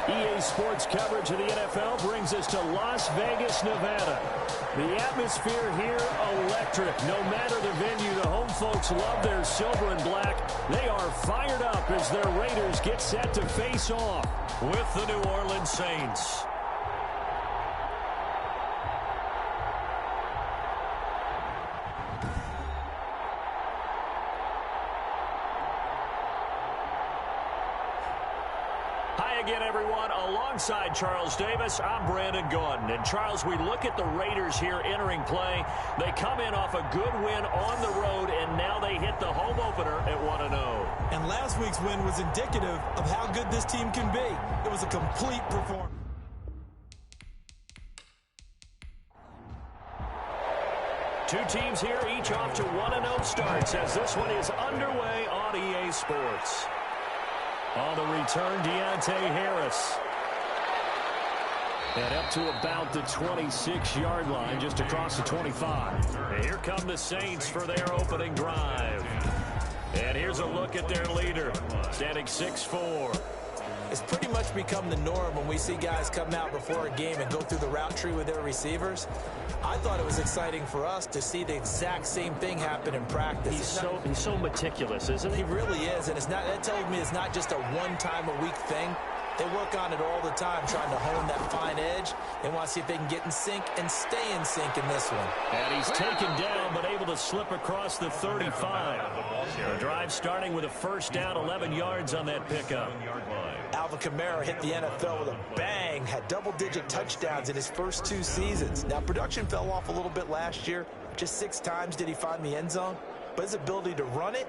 EA Sports coverage of the NFL brings us to Las Vegas, Nevada. The atmosphere here, electric. No matter the venue, the home folks love their silver and black. They are fired up as their Raiders get set to face off with the New Orleans Saints. Again, everyone, alongside Charles Davis, I'm Brandon Gaudin. And, Charles, we look at the Raiders here entering play. They come in off a good win on the road, and now they hit the home opener at 1-0. And last week's win was indicative of how good this team can be. It was a complete performance. Two teams here, each off to 1-0 starts as this one is underway on EA Sports. On the return, Deontay Harris. And up to about the 26-yard line, just across the 25. And here come the Saints for their opening drive. And here's a look at their leader, standing 6'4". It's pretty much become the norm when we see guys come out before a game and go through the route tree with their receivers. I thought it was exciting for us to see the exact same thing happen in practice. He's so meticulous, isn't he? He really is, and that tells me it's not just a one-time-a-week thing. They work on it all the time, trying to hone that fine edge. They want to see if they can get in sync and stay in sync in this one. And he's taken down, but able to slip across the 35. The drive starting with a first down, 11 yards on that pickup. Alvin Kamara hit the NFL with a bang, had double-digit touchdowns in his first 2 seasons. Now, production fell off a little bit last year. Just 6 times did he find the end zone. But his ability to run it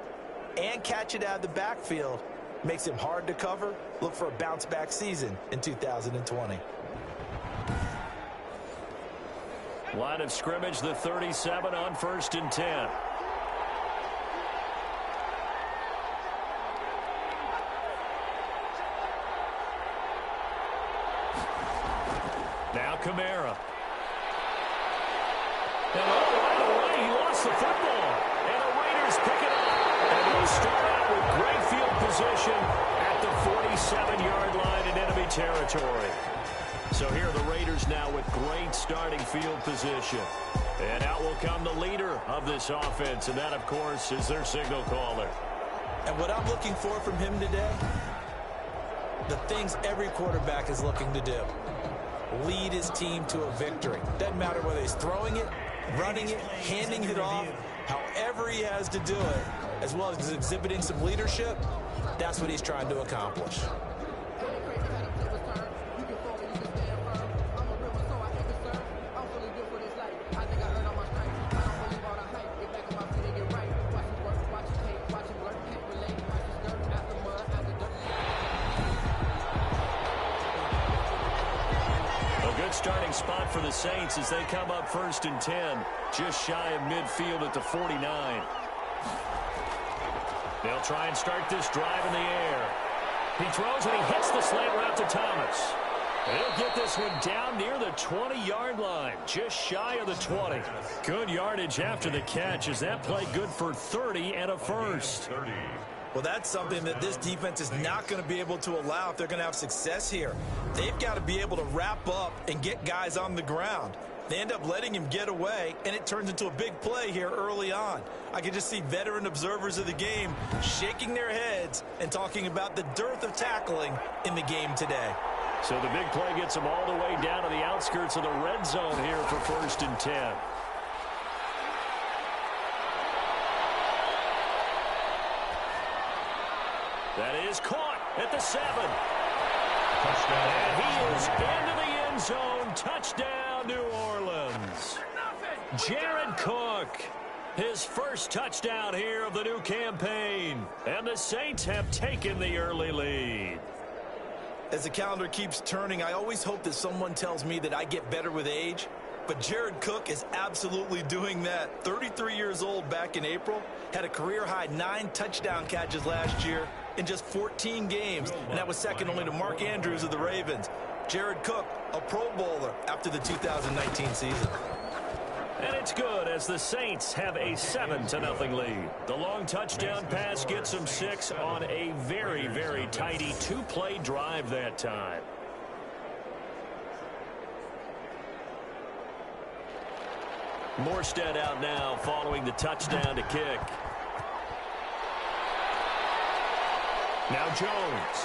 and catch it out of the backfield makes him hard to cover. Look for a bounce-back season in 2020. Line of scrimmage, the 37 on 1st and 10. Now Kamara. And right away, he lost the football. And the Raiders pick it up. And they start out with great field position at the 47-yard line in enemy territory. So here are the Raiders now with great starting field position. And out will come the leader of this offense. And that, of course, is their signal caller. And what I'm looking for from him today, the things every quarterback is looking to do. Lead his team to a victory. Doesn't matter whether he's throwing it, running it, handing it off, however he has to do it, as well as exhibiting some leadership, that's what he's trying to accomplish. Starting spot for the Saints as they come up 1st and 10, just shy of midfield at the 49. They'll try and start this drive in the air. He throws and he hits the slant route to Thomas. And he'll get this one down near the 20-yard line, just shy of the 20. Good yardage after the catch as that play good for 30 and a first. Well, that's something that this defense is not going to be able to allow if they're going to have success here. They've got to be able to wrap up and get guys on the ground. They end up letting him get away, and it turns into a big play here early on. I can just see veteran observers of the game shaking their heads and talking about the dearth of tackling in the game today. So the big play gets them all the way down to the outskirts of the red zone here for 1st and 10. That is caught at the 7. And he is into the end zone. Touchdown, New Orleans. Jared Cook, his first touchdown here of the new campaign. And the Saints have taken the early lead. As the calendar keeps turning, I always hope that someone tells me that I get better with age. But Jared Cook is absolutely doing that. 33 years old back in April. Had a career-high 9 touchdown catches last year in just 14 games. And that was second only to Mark Andrews of the Ravens. Jared Cook, a Pro Bowler after the 2019 season. And it's good as the Saints have a 7-0 lead. The long touchdown pass gets them 6 on a very, very tidy 2-play drive that time. Morstead out now following the touchdown to kick. Now Jones.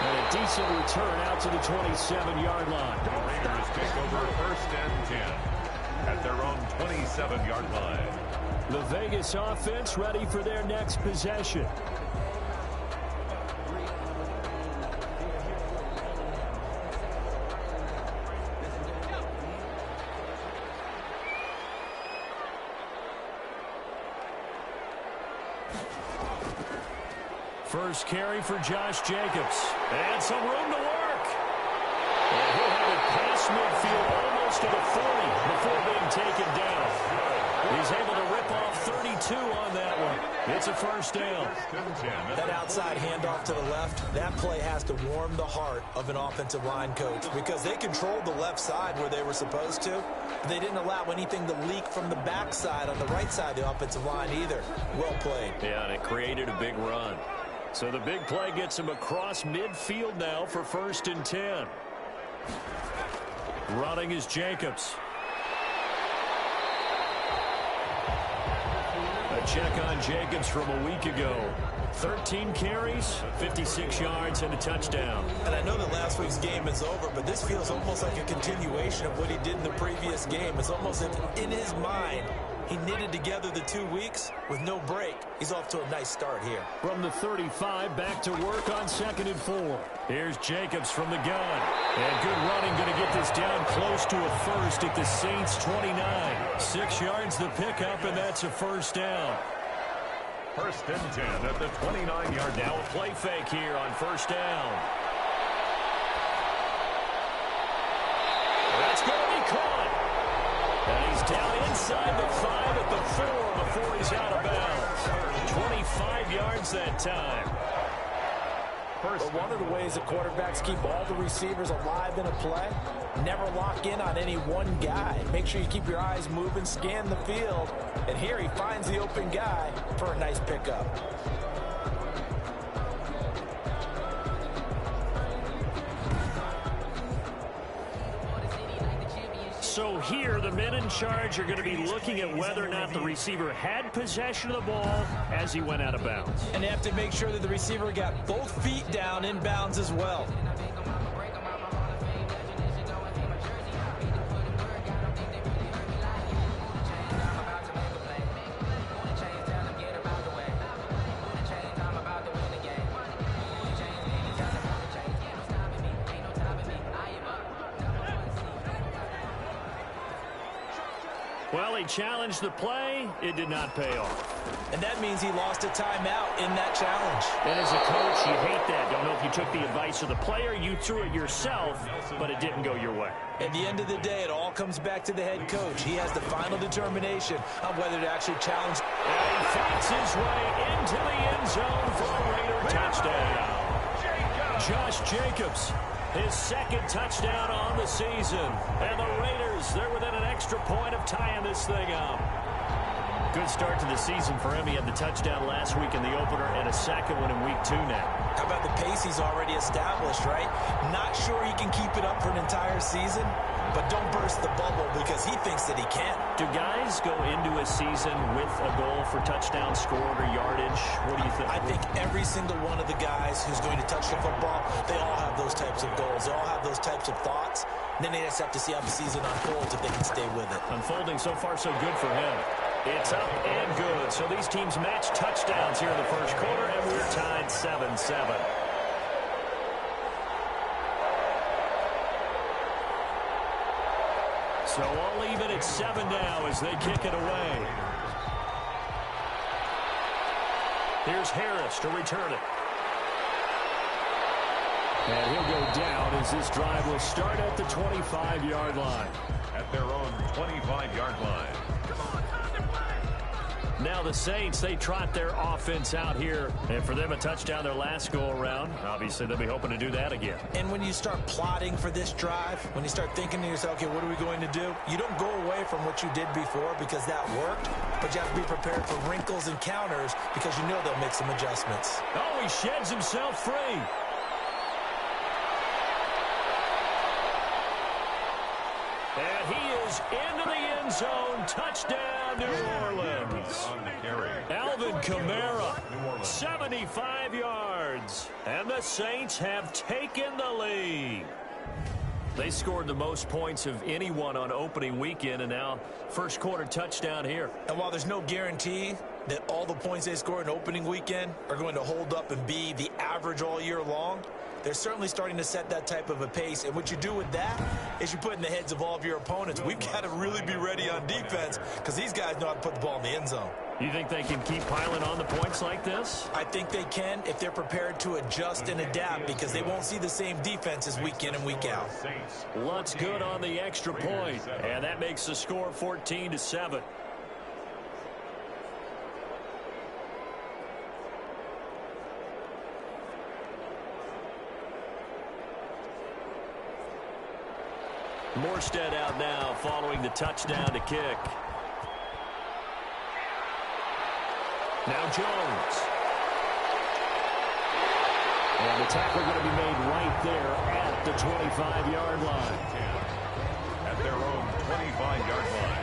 And a decent return out to the 27-yard line. The Raiders take over 1st and 10 at their own 27-yard line. The Vegas offense ready for their next possession. First carry for Josh Jacobs. And some room to work. And he'll have it past midfield almost to the 40 before being taken down. He's able to rip off 32 on that one. It's a first down. That outside handoff to the left, that play has to warm the heart of an offensive line coach because they controlled the left side where they were supposed to. They didn't allow anything to leak from the backside on the right side of the offensive line either. Well played. Yeah, and it created a big run. So the big play gets him across midfield now for 1st and 10. Running is Jacobs. A check on Jacobs from a week ago. 13 carries, 56 yards, and a touchdown. And I know that last week's game is over, but this feels almost like a continuation of what he did in the previous game. It's almost as if in his mind, he knitted together the 2 weeks with no break. He's off to a nice start here. From the 35, back to work on 2nd and 4. Here's Jacobs from the gun. And good running, going to get this down close to a first at the Saints' 29. 6 yards the pickup, and that's a first down. 1st and 10 at the 29-yard now. A play fake here on 1st down. That's going to be caught. And he's down inside the 5 at the 4 before he's out of bounds. 25 yards that time. But one of the ways that quarterbacks keep all the receivers alive in a play, never lock in on any one guy. Make sure you keep your eyes moving, scan the field. And here he finds the open guy for a nice pickup. So here, the men in charge are going to be looking at whether or not the receiver had possession of the ball as he went out of bounds. And they have to make sure that the receiver got both feet down in bounds as well. Well, he challenged the play. It did not pay off. And that means he lost a timeout in that challenge. And as a coach, you hate that. Don't know if you took the advice of the player, you threw it yourself, but it didn't go your way. At the end of the day, it all comes back to the head coach. He has the final determination on whether to actually challenge. And he fights his way into the end zone for a Raider touchdown. Josh Jacobs, his 2nd touchdown on the season. And the Raiders, they're within an extra point of tying this thing up. Good start to the season for him. He had the touchdown last week in the opener and a second one in week 2 now. How about the pace he's already established, right? Not sure he can keep it up for an entire season, but don't burst the bubble because he thinks that he can. Do guys go into a season with a goal for touchdown scored or yardage? What do you think? I think every single one of the guys who's going to touch the football, they all have those types of goals. They all have those types of thoughts. And then they just have to see how the season unfolds if they can stay with it. Unfolding so far so good for him. It's up and good. So these teams match touchdowns here in the first quarter, and we're tied 7-7. So all even at 7 now as they kick it away. Here's Harris to return it. And he'll go down as this drive will start at the 25-yard line. At their own 25-yard line. Now the Saints, they trot their offense out here. And for them, a touchdown their last go-around. Obviously, they'll be hoping to do that again. And when you start plotting for this drive, when you start thinking to yourself, okay, what are we going to do? You don't go away from what you did before because that worked. But you have to be prepared for wrinkles and counters because you know they'll make some adjustments. Oh, he sheds himself free. And he is into the end zone. Touchdown, New Orleans. Alvin Kamara, 75 yards. And the Saints have taken the lead. They scored the most points of anyone on opening weekend, and now first quarter touchdown here. And while there's no guarantee that all the points they score in opening weekend are going to hold up and be the average all year long, they're certainly starting to set that type of a pace. And what you do with that is you put in the heads of all of your opponents, we've got to really be ready on defense because these guys know how to put the ball in the end zone. You think they can keep piling on the points like this? I think they can if they're prepared to adjust and adapt, because they won't see the same defenses week in and week out. Lutz good on the extra point, and that makes the score 14-7. Morstead out now following the touchdown to kick. Now Jones. And the tackle going to be made right there at the 25-yard line. At their own 25-yard line.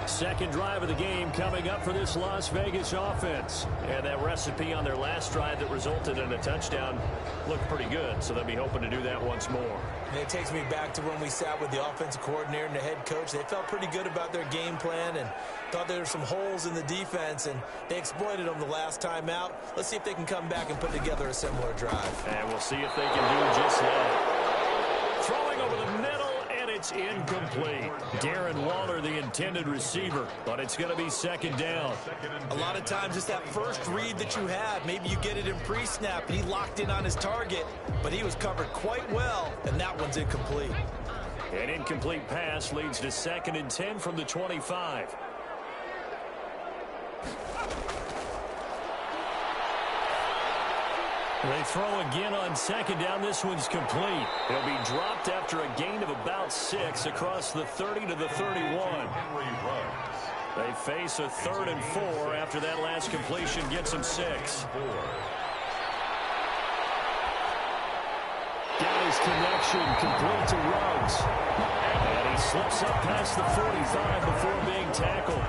Second drive of the game coming up for this Las Vegas offense. And that recipe on their last drive that resulted in a touchdown looked pretty good, so they'll be hoping to do that once more. And it takes me back to when we sat with the offensive coordinator and the head coach. They felt pretty good about their game plan and thought there were some holes in the defense, and they exploited them the last time out. Let's see if they can come back and put together a similar drive. And we'll see if they can do just that. Throwing over the middle, and it's incomplete. Darren Waller, the intended receiver, but it's going to be second down. A lot of times it's that first read that you have. Maybe you get it in pre-snap, and he locked in on his target, but he was covered quite well, and that one's incomplete. An incomplete pass leads to 2nd and 10 from the 25. They throw again on second down. This one's complete. It'll be dropped after a gain of about 6 across the 30 to the 31. They face a 3rd and 4 after that last completion gets them 6. Got his connection complete to Ruggs. And he slips up past the 45 before being tackled.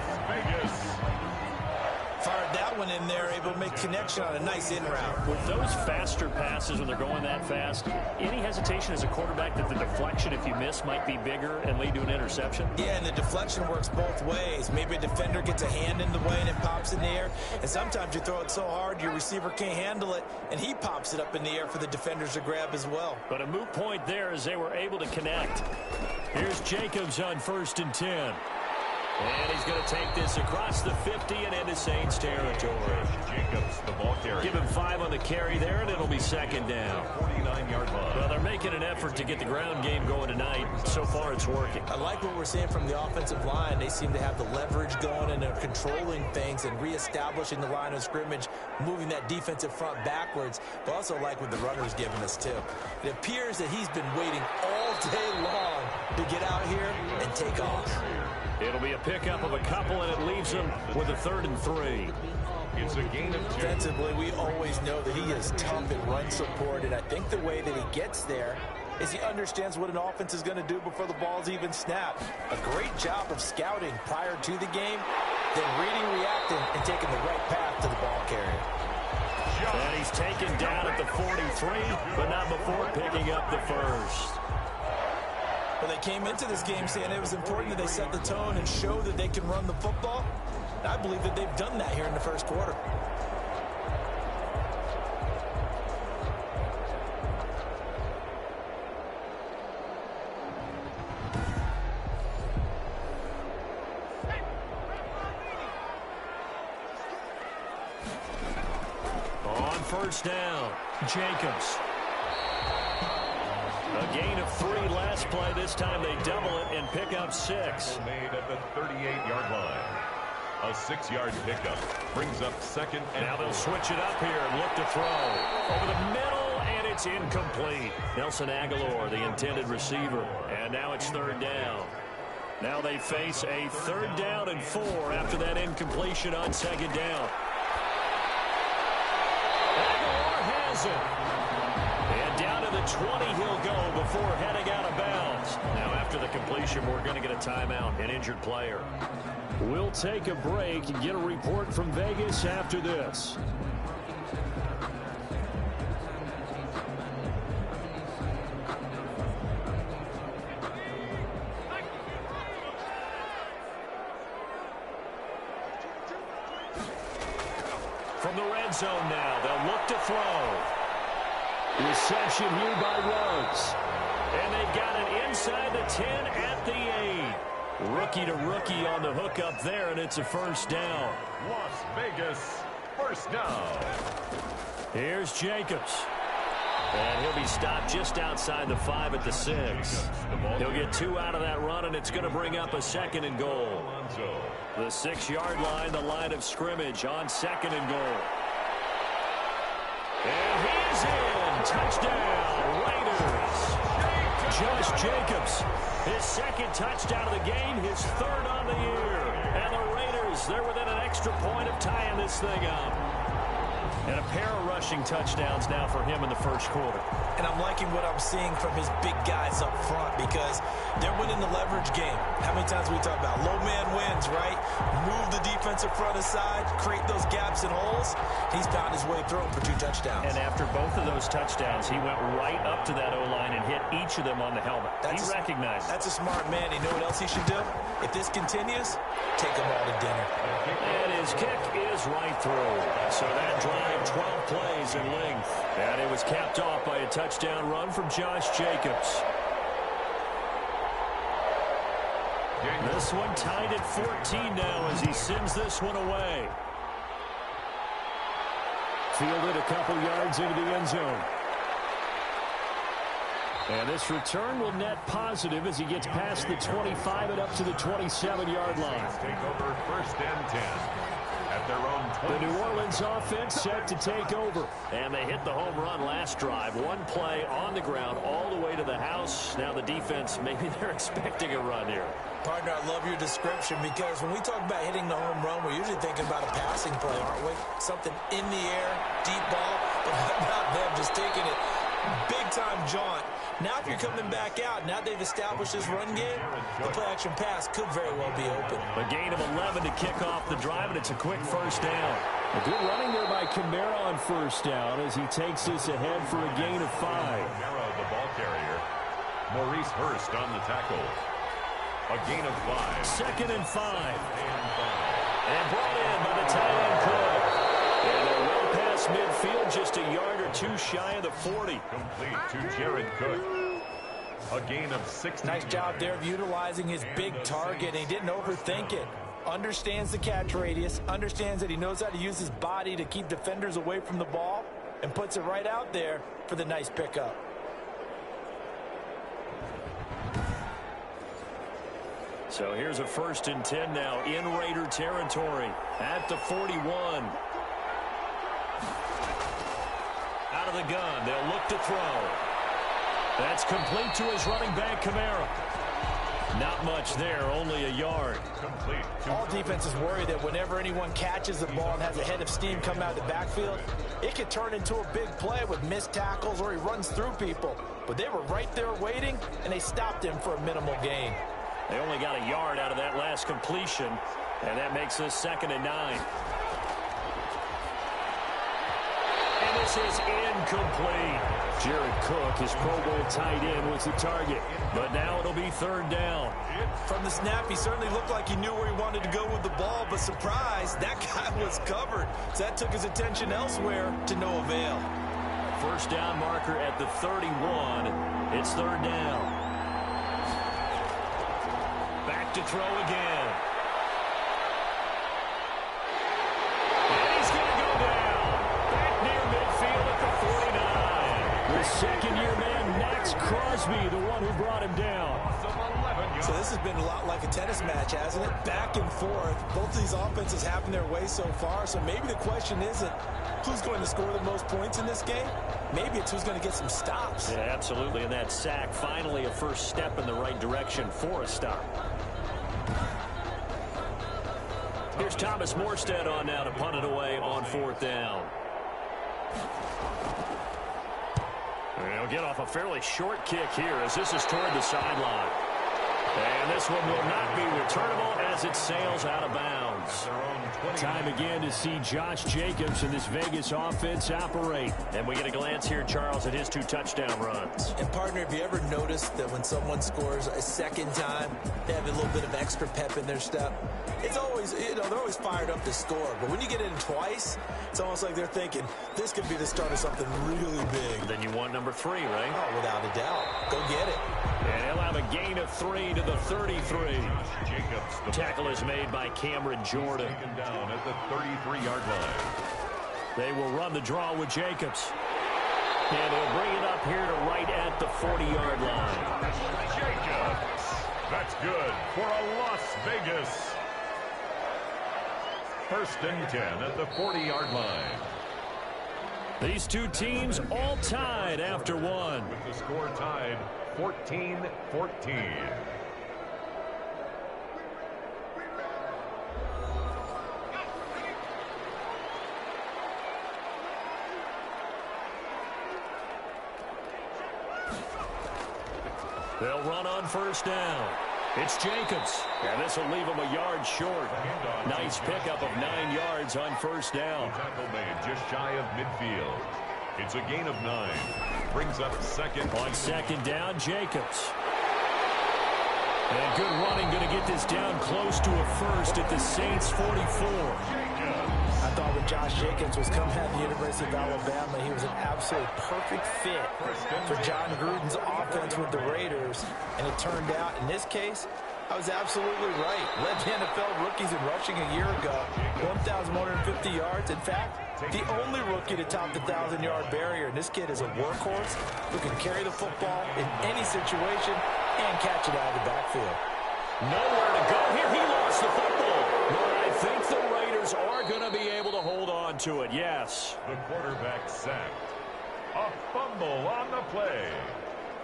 Fired that one in there, able to make connection on a nice in route. With those faster passes, when they're going that fast, any hesitation as a quarterback that the deflection, if you miss, might be bigger and lead to an interception? Yeah, and the deflection works both ways. Maybe a defender gets a hand in the way and it pops in the air. And sometimes you throw it so hard your receiver can't handle it, and he pops it up in the air for the defenders to grab as well. But a moot point there as they were able to connect. Here's Jacobs on 1st and 10. And he's going to take this across the 50 and into Saints territory. Jacobs, the ball carrier. Give him 5 on the carry there, and it'll be second down. 49-yard line. Well, they're making an effort to get the ground game going tonight. So far, it's working. I like what we're seeing from the offensive line. They seem to have the leverage going, and they're controlling things and reestablishing the line of scrimmage, moving that defensive front backwards. But also like what the runner's giving us, too. It appears that he's been waiting all day long to get out here and take off. It'll be a pickup of a couple, and it leaves them with a 3rd and 3. It's a gain of 2. Defensively, we always know that he is tough at run support, and I think the way that he gets there is he understands what an offense is going to do before the ball's even snapped. A great job of scouting prior to the game, then reading, reacting, and taking the right path to the ball carrier. And he's taken down at the 43, but not before picking up the 1st. Well, they came into this game saying it was important that they set the tone and show that they can run the football. And I believe that they've done that here in the first quarter. On 1st down, Jacobs. A gain of 3 last play. This time they double it and pick up 6. Made at the 38-yard line. A 6-yard pickup brings up 2nd and now they'll switch it up here and look to throw. Over the middle, and it's incomplete. Nelson Aguilar, the intended receiver. And now it's 3rd down. Now they face a 3rd down and 4 after that incompletion on 2nd down. Aguilar has it. And down to the 20 he'll go before heading out of bounds. Now after the completion, we're going to get a timeout, an injured player. We'll take a break and get a report from Vegas after this. From the red zone now, they'll look to throw. Reception here by Ruggs. And they've got it inside the 10 at the 8. Rookie to rookie on the hook up there, and it's a first down. Las Vegas, first down. Here's Jacobs. And he'll be stopped just outside the 5 at the 6. He'll get 2 out of that run, and it's going to bring up a 2nd and goal. The 6-yard line, the line of scrimmage on 2nd and goal. And he's in. Touchdown, Raiders. Josh Jacobs, his 2nd touchdown of the game, his 3rd on the year. And the Raiders, they're within an extra point of tying this thing up. And a pair of rushing touchdowns now for him in the first quarter. And I'm liking what I'm seeing from his big guys up front because they're winning the leverage game. How many times we talk about low man wins, right? Move the defensive front aside, create those gaps and holes. He's found his way through for 2 touchdowns. And after both of those touchdowns, he went right up to that O-line and hit each of them on the helmet. He recognized it. That's a smart man. You know what else he should do? If this continues, take them all to dinner. And his kick is right through. So that drive, 12 plays in length. And it was capped off by a touchdown run from Josh Jacobs. This one tied at 14 now as he sends this one away. Fielded a couple yards into the end zone. And this return will net positive as he gets past the 25 and up to the 27-yard line. Take over 1st and 10 at their own 20. The New Orleans offense set to take over. And they hit the home run last drive. One play on the ground all the way to the house. Now the defense, maybe they're expecting a run here. Partner, I love your description because when we talk about hitting the home run, we're usually thinking about a passing play, aren't we? Something in the air, deep ball, but how about them just taking it big-time jaunt. Now if you're coming back out, now they've established this run game, the play-action pass could very well be open. A gain of 11 to kick off the drive, and it's a quick first down. A good running there by Kamara on first down as he takes this ahead for a gain of 5. Kamara, the ball carrier. Maurice Hurst on the tackle. A gain of 5. 2nd and 5. And brought in by the tight end Cook. And they're well past midfield, just a yard or 2 shy of the 40. Complete to Jared Cook. A gain of 60. Nice job there of utilizing his big target. He didn't overthink it. Understands the catch radius. Understands that he knows how to use his body to keep defenders away from the ball. And puts it right out there for the nice pickup. So here's a 1st and 10 now in Raider territory at the 41. Out of the gun, they'll look to throw. That's complete to his running back, Kamara. Not much there, only a yard. Complete. All defenses worry that whenever anyone catches the ball and has a head of steam come out of the backfield, it could turn into a big play with missed tackles or he runs through people. But they were right there waiting, and they stopped him for a minimal gain. They only got a yard out of that last completion, and that makes this 2nd and 9. And this is incomplete. Jared Cook, his Pro Bowl tight end, was the target. But now it'll be 3rd down. From the snap, he certainly looked like he knew where he wanted to go with the ball, but surprise, that guy was covered. So that took his attention elsewhere to no avail. First down marker at the 31. It's 3rd down. Back to throw again. And he's going to go down. Back near midfield at the 49. The second-year man, Max Crosby, the one who brought him down. So this has been a lot like a tennis match, hasn't it? Back and forth. Both of these offenses having their way so far. So maybe the question isn't who's going to score the most points in this game. Maybe it's who's going to get some stops. Yeah, absolutely. And that sack, finally a first step in the right direction for a stop. Here's Thomas Morstead on now to punt it away on 4th down. And he'll get off a fairly short kick here as this is toward the sideline. And this one will not be returnable as it sails out of bounds. Time again to see Josh Jacobs and this Vegas offense operate. And we get a glance here, Charles, at his 2 touchdown runs. And, partner, have you ever noticed that when someone scores a second time, they have a little bit of extra pep in their step? It's always, they're always fired up to score. But when you get in twice, it's almost like they're thinking, this could be the start of something really big. Then you want number 3, right? Oh, without a doubt. Go get it. And he'll have a gain of 3 to the 33. Jacobs. Tackle is made by Cameron Jordan. Taken down at the 33-yard line. They will run the draw with Jacobs. And he'll bring it up here to right at the 40-yard line. Jacobs. That's good for a Las Vegas. 1st and 10 at the 40-yard line. These 2 teams all tied after 1. With the score tied 14-14. They'll run on 1st down. It's Jacobs. And this will leave him a yard short. Nice pickup of 9 yards on 1st down. Tackle made just shy of midfield. It's a gain of 9. Brings up 2nd. On 2nd down, Jacobs. And good running, going to get this down close to a first at the Saints' 44. I thought when Josh Jacobs was coming out of the University of Alabama, he was an absolute perfect fit for John Gruden's offense with the Raiders. And it turned out, in this case, I was absolutely right. Led the NFL rookies in rushing a year ago, 1,150 yards. In fact, the only rookie to top the 1,000-yard barrier. And this kid is a workhorse who can carry the football in any situation and catch it out of the backfield. Nowhere to go here. He lost the football. But I think the Raiders are going to be able to hold on to it, yes. The quarterback sacked. A fumble on the play.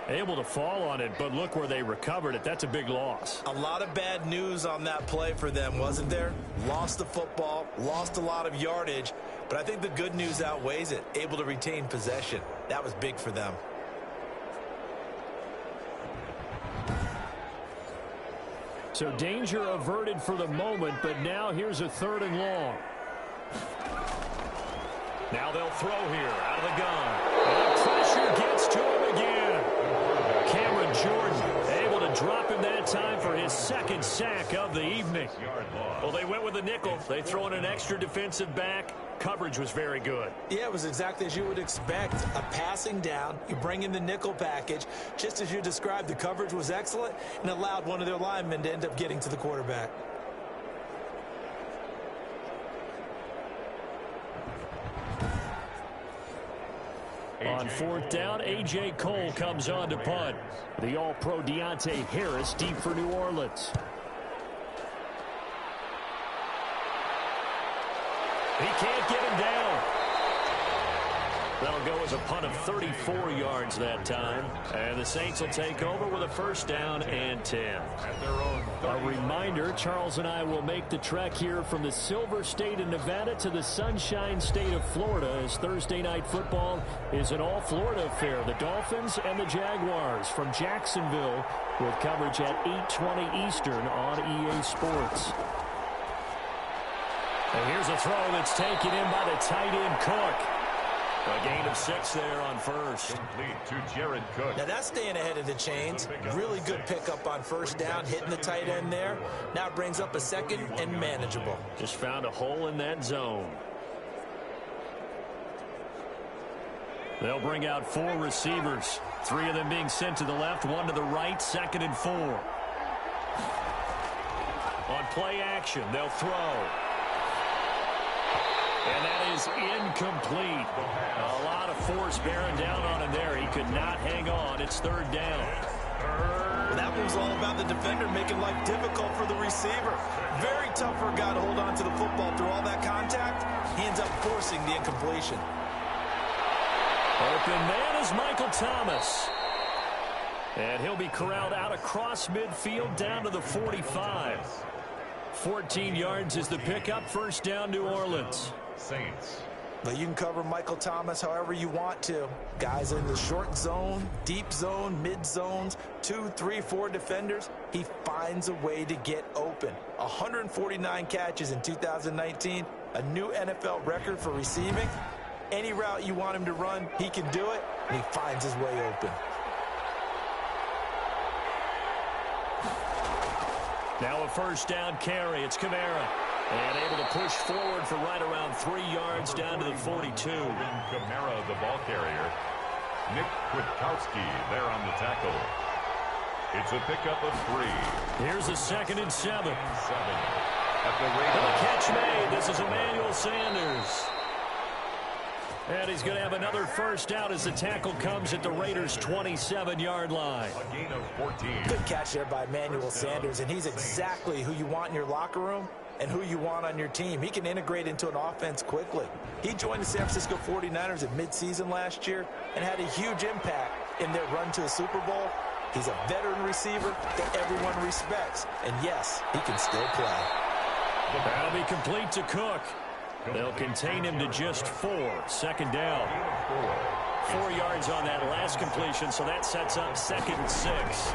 Able to fall on it, but look where they recovered it. That's a big loss. A lot of bad news on that play for them, wasn't there? Lost the football, lost a lot of yardage, but I think the good news outweighs it. Able to retain possession. That was big for them. So danger averted for the moment, but now here's a 3rd and long. Now they'll throw here out of the gun. And the pressure gets to him again. Cameron Jordan able to drop him that time for his 2nd sack of the evening. Well, they went with a nickel. They throw in an extra defensive back. Coverage was very good. Yeah, it was exactly as you would expect. A passing down, you bring in the nickel package. Just as you described, the coverage was excellent and allowed one of their linemen to end up getting to the quarterback. On 4th down, A.J. Cole comes on to punt. The All-Pro Deontay Harris deep for New Orleans. He can't get him down. That'll go as a punt of 34 yards that time. And the Saints will take over with a 1st down and 10. At their own 30. A reminder, Charles and I will make the trek here from the Silver State of Nevada to the Sunshine State of Florida as Thursday Night Football is an all-Florida affair. The Dolphins and the Jaguars from Jacksonville with coverage at 8:20 Eastern on EA Sports. And here's a throw that's taken in by the tight end Cook. A gain of 6 there on 1st. Complete to Jared Cook. Now that's staying ahead of the chains. Really good pickup on 1st down, hitting the tight end there. Now it brings up a 2nd and manageable. Just found a hole in that zone. They'll bring out 4 receivers. 3 of them being sent to the left, 1 to the right, 2nd and 4. On play action, they'll throw. And that is incomplete. A lot of force bearing down on him there. He could not hang on. It's 3rd down. Well, that one was all about the defender making life difficult for the receiver. Very tough for a guy to hold on to the football through all that contact. He ends up forcing the incompletion. Open man is Michael Thomas. And he'll be corralled out across midfield down to the 45. 14 yards is the pickup. 1st down, New Orleans. Saints. Well, you can cover Michael Thomas however you want to. Guys in the short zone, deep zone, mid zones, 2, 3, 4 defenders. He finds a way to get open. 149 catches in 2019, a new NFL record for receiving. Any route you want him to run, he can do it, and he finds his way open. Now a first down carry. It's Kamara. And able to push forward for right around 3 yards down to the 42. Kamara, the ball carrier. Nick Kwiatkowski there on the tackle. It's a pickup of 3. Here's a 2nd and 7. At the rate And of the catch made. This is Emmanuel Sanders. And he's going to have another first down as the tackle comes at the Raiders' 27-yard line. a gain of 14. Good catch there by Emmanuel Sanders, and he's exactly who you want in your locker room and who you want on your team. He can integrate into an offense quickly. He joined the San Francisco 49ers at midseason last year and had a huge impact in their run to the Super Bowl. He's a veteran receiver that everyone respects. And yes, he can still play. That'll be complete to Cook. They'll contain him to just 4. 2nd down. 4 yards on that last completion, so that sets up 2nd and 6.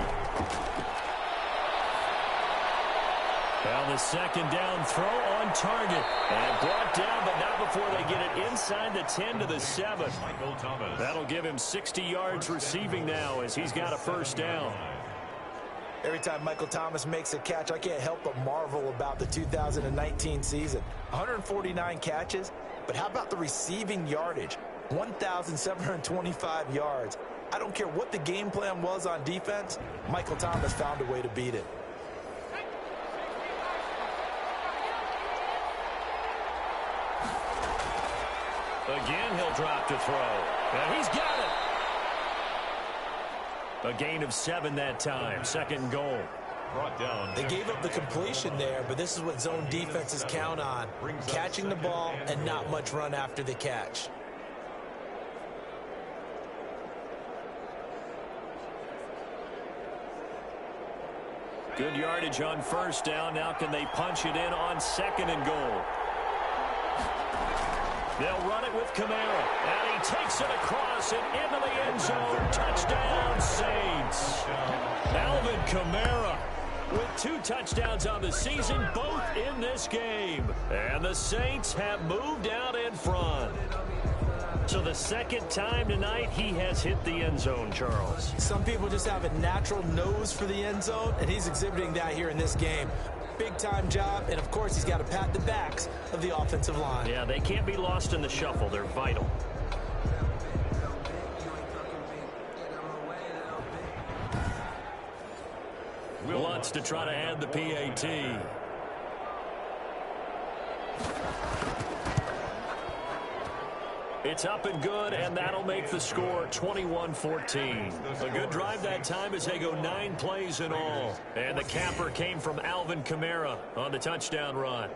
Well, the 2nd down throw on target. And brought down, but not before they get it inside the 10 to the 7. Michael Thomas. That'll give him 60 yards receiving now as he's got a first down. Every time Michael Thomas makes a catch, I can't help but marvel about the 2019 season. 149 catches, but how about the receiving yardage? 1,725 yards. I don't care what the game plan was on defense, Michael Thomas found a way to beat it. Again, he'll drop to throw. And he's got it. A gain of 7 that time. 2nd and goal. Brought down. They gave up the completion there, but this is what zone defenses count on. Catching the ball and not much run after the catch. Good yardage on first down. Now can they punch it in on 2nd and goal? They'll run it with Kamara. And he takes it across and into the end zone. Touchdown, Saints. Alvin Kamara with 2 touchdowns on the season, both in this game. And the Saints have moved out in front. So the 2nd time tonight he has hit the end zone, Charles. Some people just have a natural nose for the end zone, and he's exhibiting that here in this game. Big-time job, and of course he's got to pat the backs of the offensive line. Yeah, they can't be lost in the shuffle. They're vital. Wants to try to add the PAT. It's up and good, and that'll make the score 21-14. A good drive that time as they go 9 plays in all. And the capper came from Alvin Kamara on the touchdown run.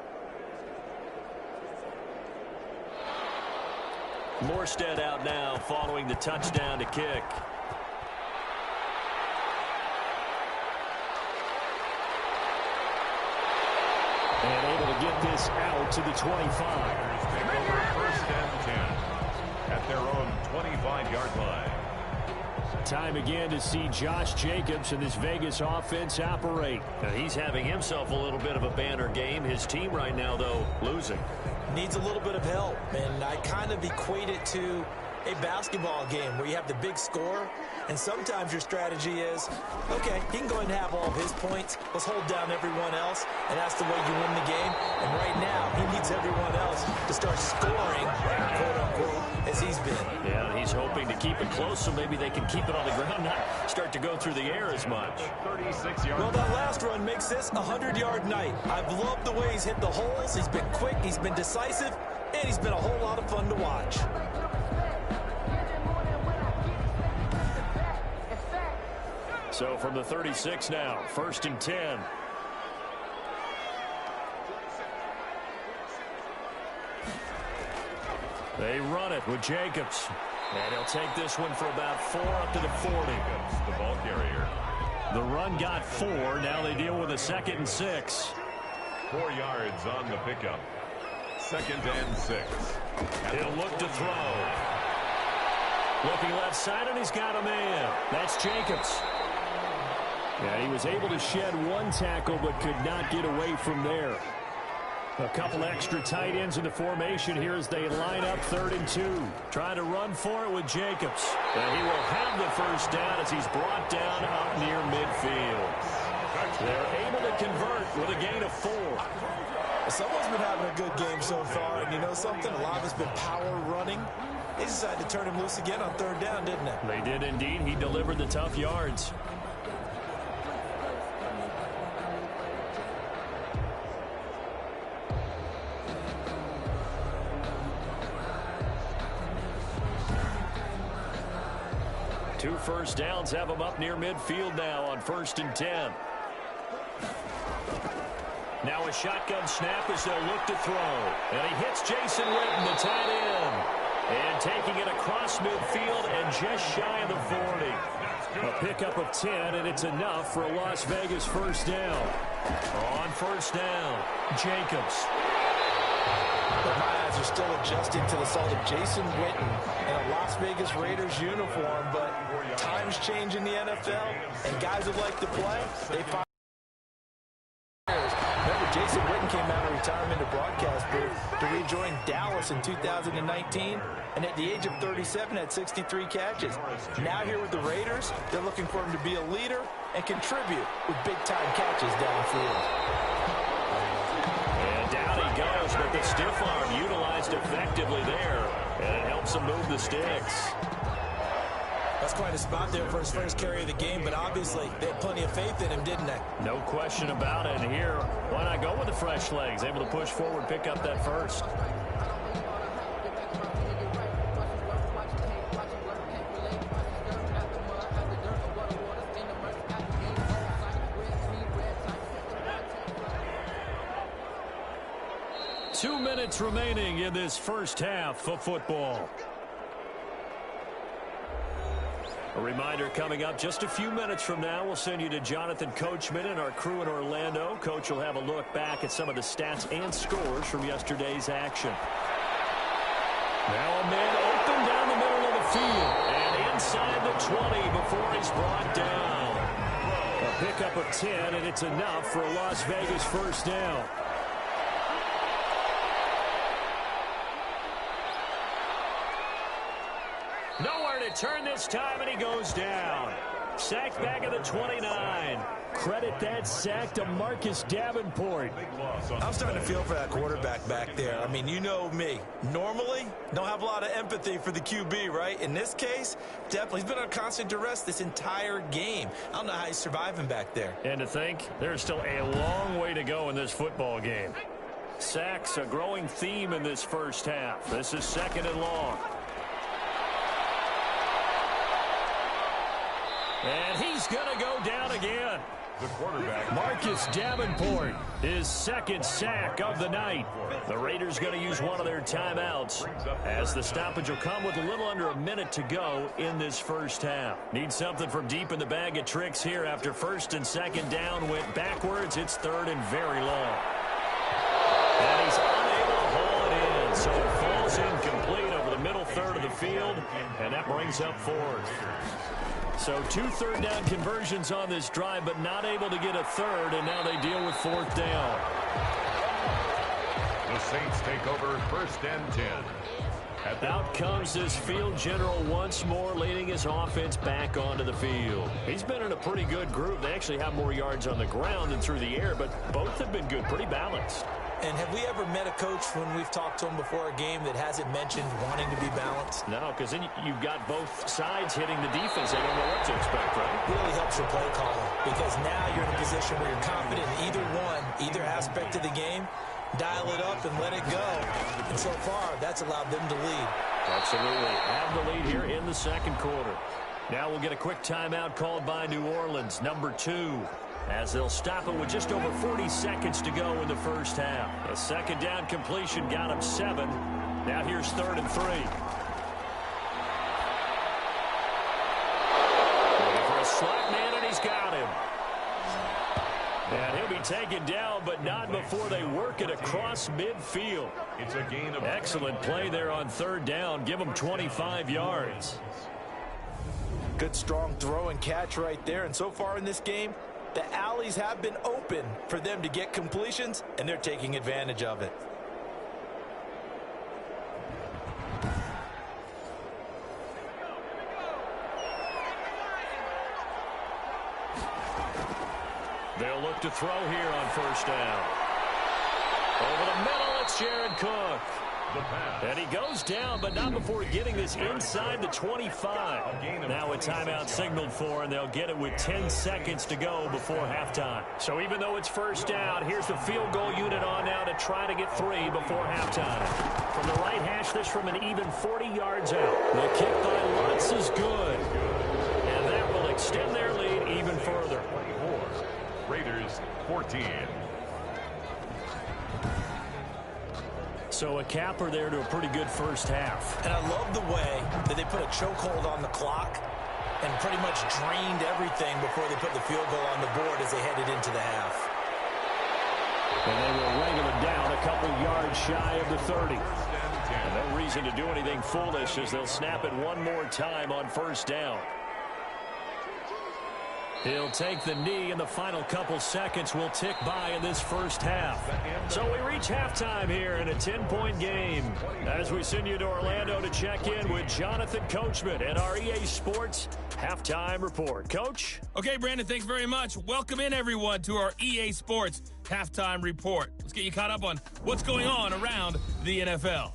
Morstead out now following the touchdown to kick. And able to get this out to the 25. Take over 1st and 10 at their own 25-yard line. Time again to see Josh Jacobs and this Vegas offense operate. Now, he's having himself a little bit of a banner game. His team right now, though, losing. Needs a little bit of help, and I kind of equate it to a basketball game where you have the big score, and sometimes your strategy is, okay, he can go ahead and have all of his points. Let's hold down everyone else, and that's the way you win the game. And right now, he needs everyone else to start scoring, quote-unquote, as he's been. Yeah, he's hoping to keep it close so maybe they can keep it on the ground, not start to go through the air as much. 36-yard. Well, that last run makes this a 100-yard night. I've loved the way he's hit the holes. He's been quick, he's been decisive, and he's been a whole lot of fun to watch. So from the 36 now, 1st and 10. They run it with Jacobs. And he'll take this one for about 4 up to the 40. The ball carrier. The run got 4. Now they deal with a 2nd and 6. 4 yards on the pickup. 2nd and 6. He'll look to throw. Looking left side, and he's got a man. That's Jacobs. Yeah, he was able to shed one tackle, but could not get away from there. A couple extra tight ends in the formation here as they line up 3rd and 2. Trying to run for it with Jacobs. And he will have the first down as he's brought down up near midfield. They're able to convert with a gain of 4. Someone's been having a good game so far, and you know something? A lot of it's been power running. They decided to turn him loose again on 3rd down, didn't they? They did indeed. He delivered the tough yards. Two first downs have him up near midfield now on 1st and 10. Now a shotgun snap as they'll look to throw. And he hits Jason Witten, the tight end. And taking it across midfield and just shy of the 40. A pickup of 10, and it's enough for a Las Vegas first down. On 1st down, Jacobs. But my eyes are still adjusting to the sight of Jason Witten in a Las Vegas Raiders uniform, but times change in the NFL, and guys would like to play. They find Jason Witten came out of retirement to broadcast booth to rejoin Dallas in 2019, and at the age of 37 had 63 catches. Now here with the Raiders, they're looking for him to be a leader and contribute with big-time catches downfield. And down he goes, but the stiff arm utilized effectively there, and it helps him move the sticks. That's quite a spot there for his first carry of the game, but obviously they had plenty of faith in him, didn't they? No question about it. And here, why not go with the fresh legs? Able to push forward, pick up that first. Two minutes remaining in this first half of football. A reminder coming up just a few minutes from now, we'll send you to Jonathan Coachman and our crew in Orlando. Coach will have a look back at some of the stats and scores from yesterday's action. Now a man open down the middle of the field and inside the 20 before he's brought down. A pickup of 10, and it's enough for a Las Vegas first down. Nowhere to turn this time, and he goes down. Sacked back at the 29. Credit that sack to Marcus Davenport. I'm starting to feel for that quarterback back there. I mean, you know me. Normally, don't have a lot of empathy for the QB, right? In this case, definitely. He's been on constant duress this entire game. I don't know how he's surviving back there. And to think, there's still a long way to go in this football game. Sacks, a growing theme in this first half. This is 2nd and long. And he's going to go down again. The quarterback, Marcus Davenport, his 2nd sack of the night. The Raiders going to use one of their timeouts as the stoppage will come with a little under a minute to go in this first half. Need something from deep in the bag of tricks here after 1st and 2nd down went backwards. It's 3rd and very long. And he's unable to haul it in, so it falls incomplete over the middle 3rd of the field, and that brings up 4th. So 2 third-down conversions on this drive, but not able to get a 3rd, and now they deal with 4th down. the Saints take over 1st and 10. Out comes this field general once more, leading his offense back onto the field. He's been in a pretty good group. They actually have more yards on the ground than through the air, but both have been good, pretty balanced. And have we ever met a coach when we've talked to him before a game that hasn't mentioned wanting to be balanced? No, because then you've got both sides hitting the defense. They don't know what to expect, right? It really helps your play calling, because now you're in a position where you're confident in either aspect of the game. Dial it up and let it go. And so far, that's allowed them to lead. Absolutely. Have the lead here in the 2nd quarter. Now we'll get a quick timeout called by New Orleans, number 2. As they'll stop it with just over 40 seconds to go in the first half. A 2nd down completion got him 7. Now here's 3rd and 3. Looking for a slot man, and he's got him. And he'll be taken down, but not before they work it across midfield. It's a gain of excellent play there on third down. Give them 25 yards. Good, strong throw and catch right there. And so far in this game, the alleys have been open for them to get completions, and they're taking advantage of it. They'll look to throw here on first down. Over the middle, it's Jared Cook. And he goes down, but not before getting this inside the 25. Now a timeout signaled for, and they'll get it with 10 seconds to go before halftime. So even though it's first down, here's the field goal unit on now to try to get 3 before halftime. From the right hash, this from an even 40 yards out. The kick by Lutz is good. And that will extend their lead even further. Raiders 14. So a capper there to a pretty good first half. And I love the way that they put a chokehold on the clock and pretty much drained everything before they put the field goal on the board as they headed into the half. And they will wrangle it down a couple yards shy of the 30. And no reason to do anything foolish as they'll snap it one more time on first down. He'll take the knee, and the final couple seconds will tick by in this first half. So we reach halftime here in a 10-point game. As we send you to Orlando to check in with Jonathan Coachman and our EA Sports Halftime Report. Coach? Okay, Brandon, thanks very much. Welcome in, everyone, to our EA Sports Halftime Report. Let's get you caught up on what's going on around the NFL.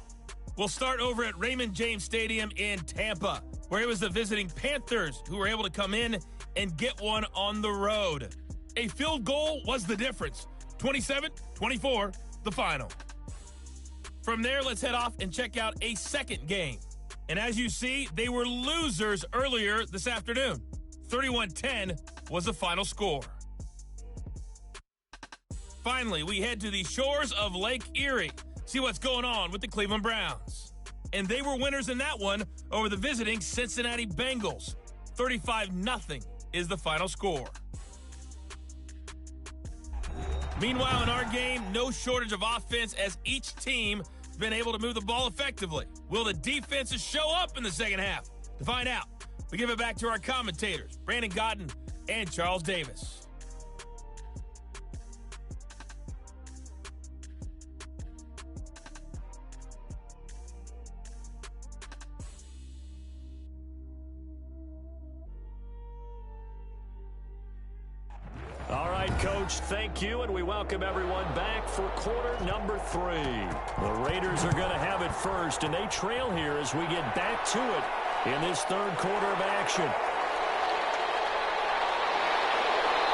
We'll start over at Raymond James Stadium in Tampa, where it was the visiting Panthers who were able to come in and get one on the road. A field goal was the difference. 27-24, the final. From there, let's head off and check out a second game. And as you see, they were losers earlier this afternoon. 31-10 was the final score. Finally, we head to the shores of Lake Erie. See what's going on with the Cleveland Browns. And they were winners in that one over the visiting Cincinnati Bengals. 35-0 is the final score. Meanwhile, in our game, no shortage of offense as each team has been able to move the ball effectively. Will the defenses show up in the second half? To find out, we give it back to our commentators, Brandon Godden and Charles Davis. All right, Coach, thank you, and we welcome everyone back for quarter number 3. The Raiders are going to have it first, and they trail here as we get back to it in this third quarter of action.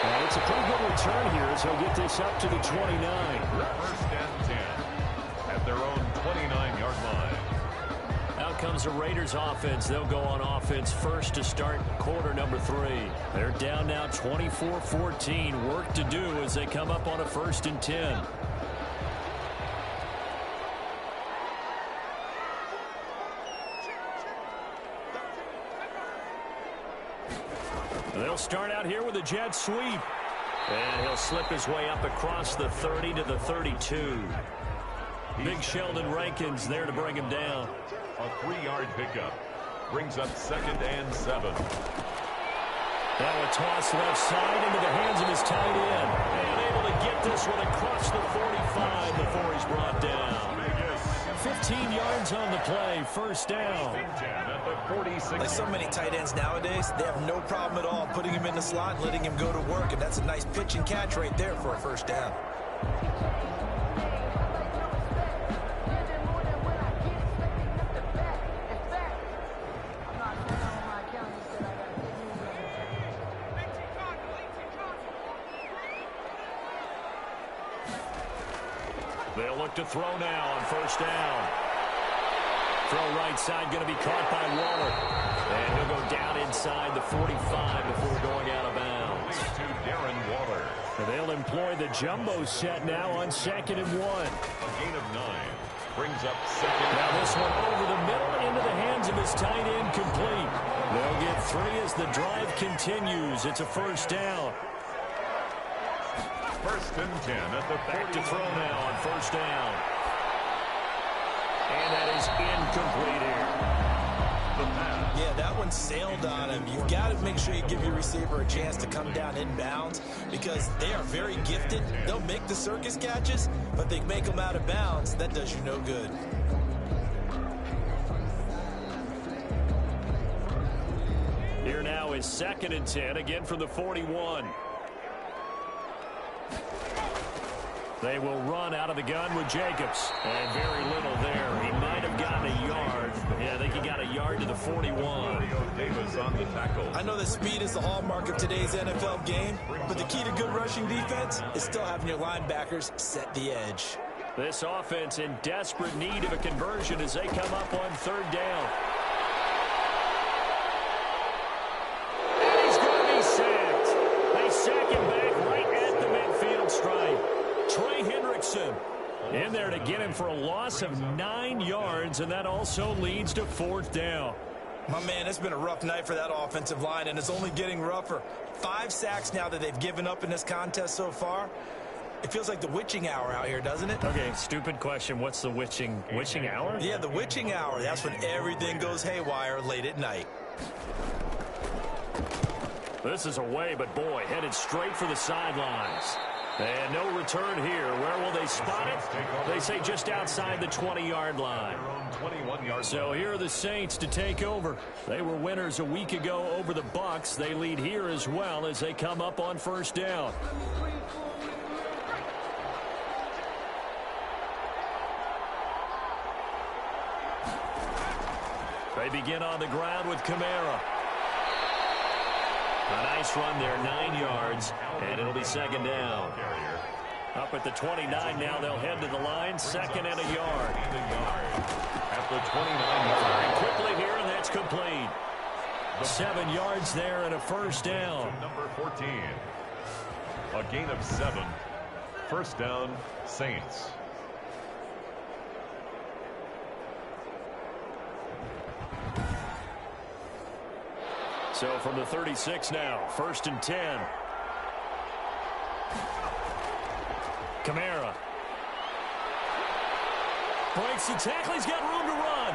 And it's a pretty good return here as he'll get this up to the 29. First and 10 at their own 29-yard line. Out comes the Raiders offense. They'll go on offense first to start quarter number 3. They're down now 24-14. Work to do as they come up on a 1st and 10. They'll start out here with a jet sweep. And he'll slip his way up across the 30 to the 32. Big Sheldon Rankins there to bring him down. A 3-yard pickup brings up 2nd and 7. Now a toss left side into the hands of his tight end. And able to get this one across the 45 before he's brought down. 15 yards on the play, first down. Like so many tight ends nowadays, they have no problem at all putting him in the slot and letting him go to work. And that's a nice pitch and catch right there for a first down. They'll look to throw now on first down. Throw right side going to be caught by Waller. And he'll go down inside the 45 before going out of bounds. To Darren Waller. And they'll employ the jumbo set now on 2nd and 1. A gain of 9 brings up 2nd. Now this one over the middle into the hands of his tight end complete. They'll get 3 as the drive continues. It's a first down. First and 10 at the Back to throw now on first down. And that is incomplete here. Yeah, that one sailed on him. You've got to make sure you give your receiver a chance to come down inbounds because they are very gifted. They'll make the circus catches, but they make them out of bounds. That does you no good. Here now is second and 10, again from the 41. They will run out of the gun with Jacobs. And very little there. He might have gotten a yard. Yeah, I think he got a yard to the 41. Davis on the tackle. I know that speed is the hallmark of today's NFL game, but the key to good rushing defense is still having your linebackers set the edge. This offense in desperate need of a conversion as they come up on third down. And he's going to be sacked. They sack him back right at the midfield stripe. Trey Hendrickson in there to get him for a loss of 9 yards, and that also leads to fourth down. My man, it's been a rough night for that offensive line, and it's only getting rougher. 5 sacks now that they've given up in this contest so far. It feels like the witching hour out here, doesn't it? Okay, stupid question. What's the witching hour? Yeah, the witching hour. That's when everything goes haywire late at night. This is away, but boy, headed straight for the sidelines. And no return here. Where will they spot it? They say just outside the 20-yard line. So here are the Saints to take over. They were winners a week ago over the Bucs. They lead here as well as they come up on first down. They begin on the ground with Kamara. A nice run there, 9 yards, and it'll be second down. Up at the 29 now, they'll head to the line, second and a yard. At the 29-yard. Quickly here, and that's complete. 7 yards there and a first down. Number 14. A gain of 7. First down, Saints. So from the 36 now, first and 10. Kamara. Breaks the tackle. He's got room to run.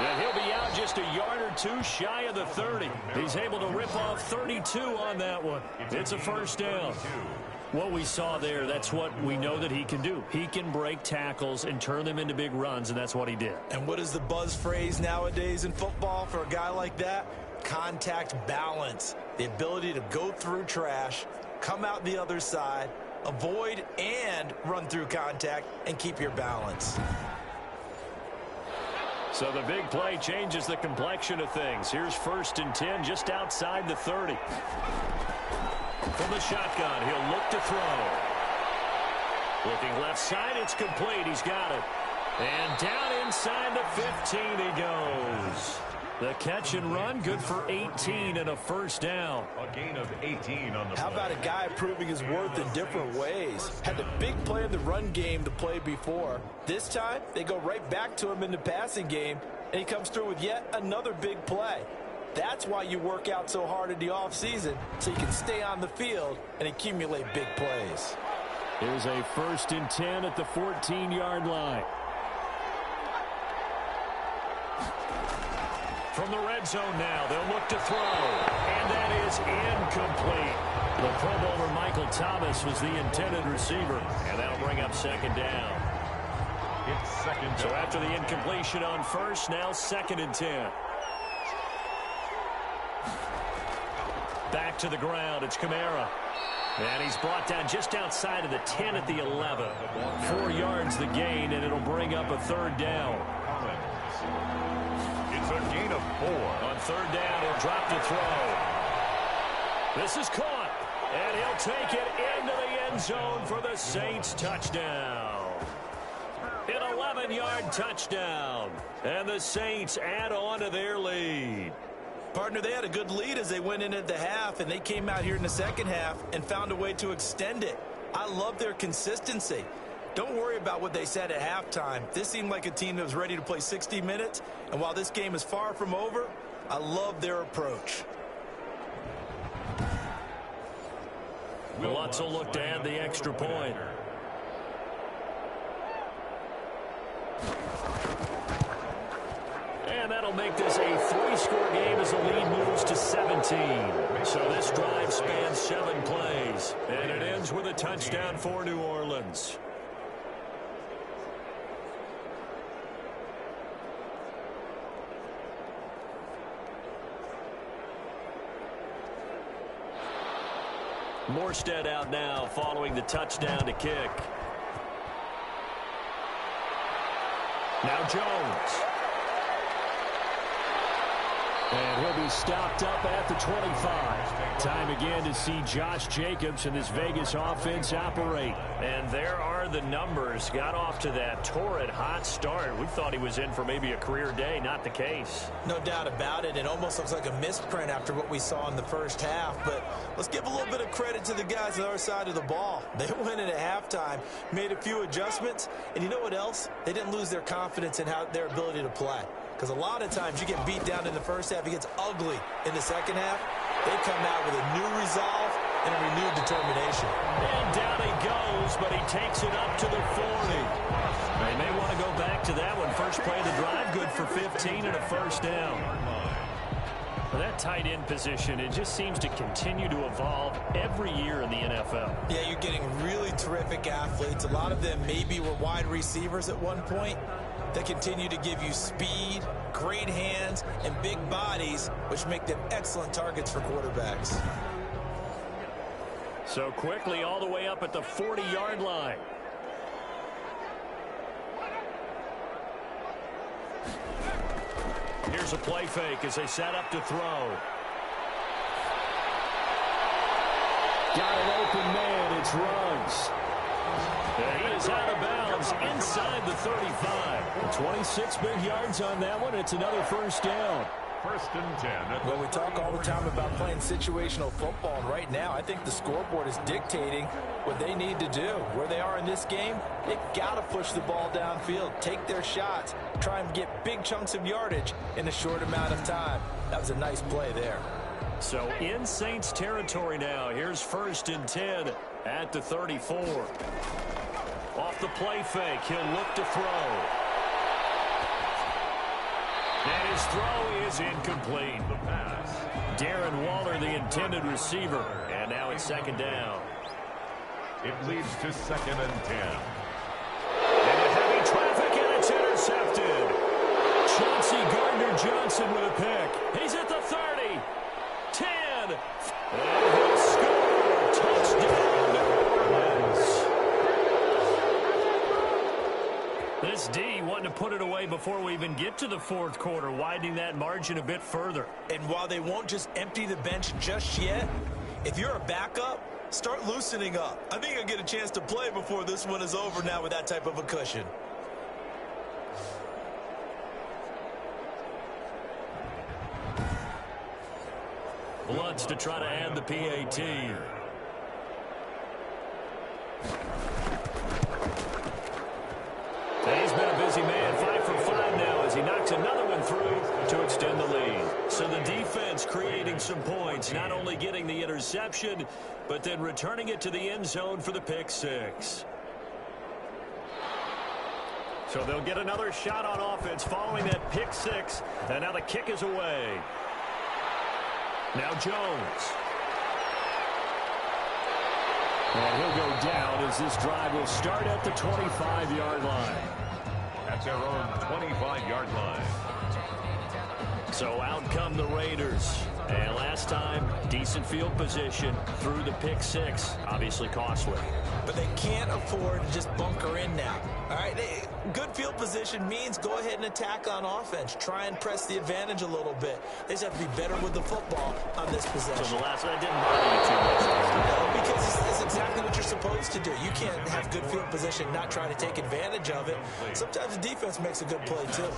And he'll be out just a yard or two shy of the 30. He's able to rip off 32 on that one. It's a first down. What we saw there, that's what we know that he can do. He can break tackles and turn them into big runs, and that's what he did. And what is the buzz phrase nowadays in football for a guy like that? Contact balance. The ability to go through trash, come out the other side, avoid and run through contact, and keep your balance. So the big play changes the complexion of things. Here's first and 10 just outside the 30. From the shotgun, he'll look to throw. Looking left side, it's complete. He's got it. And down inside the 15 he goes. The catch and run, good for 18 and a first down. A gain of 18 on the play. How about a guy proving his worth in different ways? Had the big play in the run game to play before. This time, they go right back to him in the passing game, and he comes through with yet another big play. That's why you work out so hard in the offseason, so you can stay on the field and accumulate big plays. Here's a first and 10 at the 14-yard line. From the red zone now, they'll look to throw. And that is incomplete. The Pro Bowler Michael Thomas was the intended receiver. And that'll bring up second down. It's second down. So after the incompletion on first, now second and 10. Back to the ground, it's Kamara. And he's brought down just outside of the 10 at the 11. 4 yards the gain, and it'll bring up a third down. It's a gain of 4. On third down, he'll drop to throw. This is caught, and he'll take it into the end zone for the Saints touchdown. An 11-yard touchdown, and the Saints add on to their lead. Partner, they had a good lead as they went in at the half, and they came out here in the second half and found a way to extend it. I love their consistency. Don't worry about what they said at halftime. This seemed like a team that was ready to play 60 minutes, and while this game is far from over, I love their approach. Lutz will look to add the extra point. And that'll make this a 3-score game as the lead moves to 17. So this drive spans 7 plays. And it ends with a touchdown for New Orleans. Morstead out now following the touchdown to kick. Now Jones. And he'll be stopped up at the 25. Time again to see Josh Jacobs and this Vegas offense operate. And there are the numbers. Got off to that torrid hot start. We thought he was in for maybe a career day. Not the case. No doubt about it. It almost looks like a misprint after what we saw in the first half. But let's give a little bit of credit to the guys on the other side of the ball. They went in at halftime, made a few adjustments. And you know what else? They didn't lose their confidence in their ability to play. Because a lot of times you get beat down in the first half, it gets ugly in the second half. They come out with a new resolve and a renewed determination. And down he goes, but he takes it up to the 40. They may want to go back to that one. First play of the drive, good for 15 and a first down. Well, that tight end position, it just seems to continue to evolve every year in the NFL. Yeah, you're getting really terrific athletes. A lot of them maybe were wide receivers at one point. They continue to give you speed, great hands, and big bodies, which make them excellent targets for quarterbacks. So quickly all the way up at the 40-yard line. Here's a play fake as they set up to throw. Got an open man. It's Ruggs. And he is out of bounds inside the 35. 26 big yards on that one. It's another first down. First and 10. Well, we talk all the time about playing situational football, and right now I think the scoreboard is dictating what they need to do. Where they are in this game, they got to push the ball downfield, take their shots, try and get big chunks of yardage in a short amount of time. That was a nice play there. So in Saints territory now. Here's first and 10 at the 34. Off the play fake, he'll look to throw. And his throw is incomplete. The pass. Darren Waller, the intended receiver. And now it's second down. It leads to second and 10. And heavy traffic, and it's intercepted. Chauncey Gardner-Johnson with a pick. He's at the 30. 10. And he'll score. Touchdown, New Orleans. This D wanting to put it away before we even get to the fourth quarter, widening that margin a bit further. And while they won't just empty the bench just yet, if you're a backup, start loosening up. I think you'll get a chance to play before this one is over now with that type of a cushion. Lutz to try to add the PAT. He's been a busy man, 5 for 5 now as he knocks another one through to extend the lead. So the defense creating some points, not only getting the interception, but then returning it to the end zone for the pick six. So they'll get another shot on offense following that pick six, and now the kick is away. Now Jones. And he'll go down as this drive will start at the 25-yard line. At their own 25-yard line. So out come the Raiders. And last time, decent field position through the pick six. Obviously costly. But they can't afford to just bunker in now. All right, good field position means go ahead and attack on offense. Try and press the advantage a little bit. They just have to be better with the football on this possession. So the last one didn't bother you too much. No, because it's exactly what you're supposed to do. You can't have good field position, not try to take advantage of it. Sometimes the defense makes a good play, too.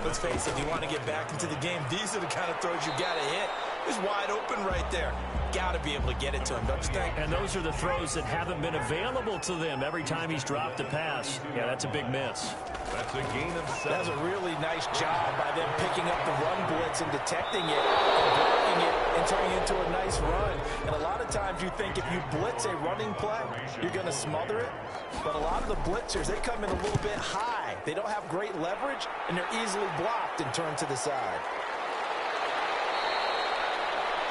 Let's face it, if you want to get back into the game, these are the kind of throws you got to hit. He's wide open right there. Got to be able to get it to him, don't you think? And those are the throws that haven't been available to them every time he's dropped a pass. Yeah, that's a big miss. That's a gain of 7. That was a really nice job by them picking up the run blitz and detecting it and blocking taking it and turning it into a nice run. And a lot of times you think if you blitz a running play, you're going to smother it. But a lot of the blitzers, they come in a little bit high. They don't have great leverage, and they're easily blocked and turned to the side.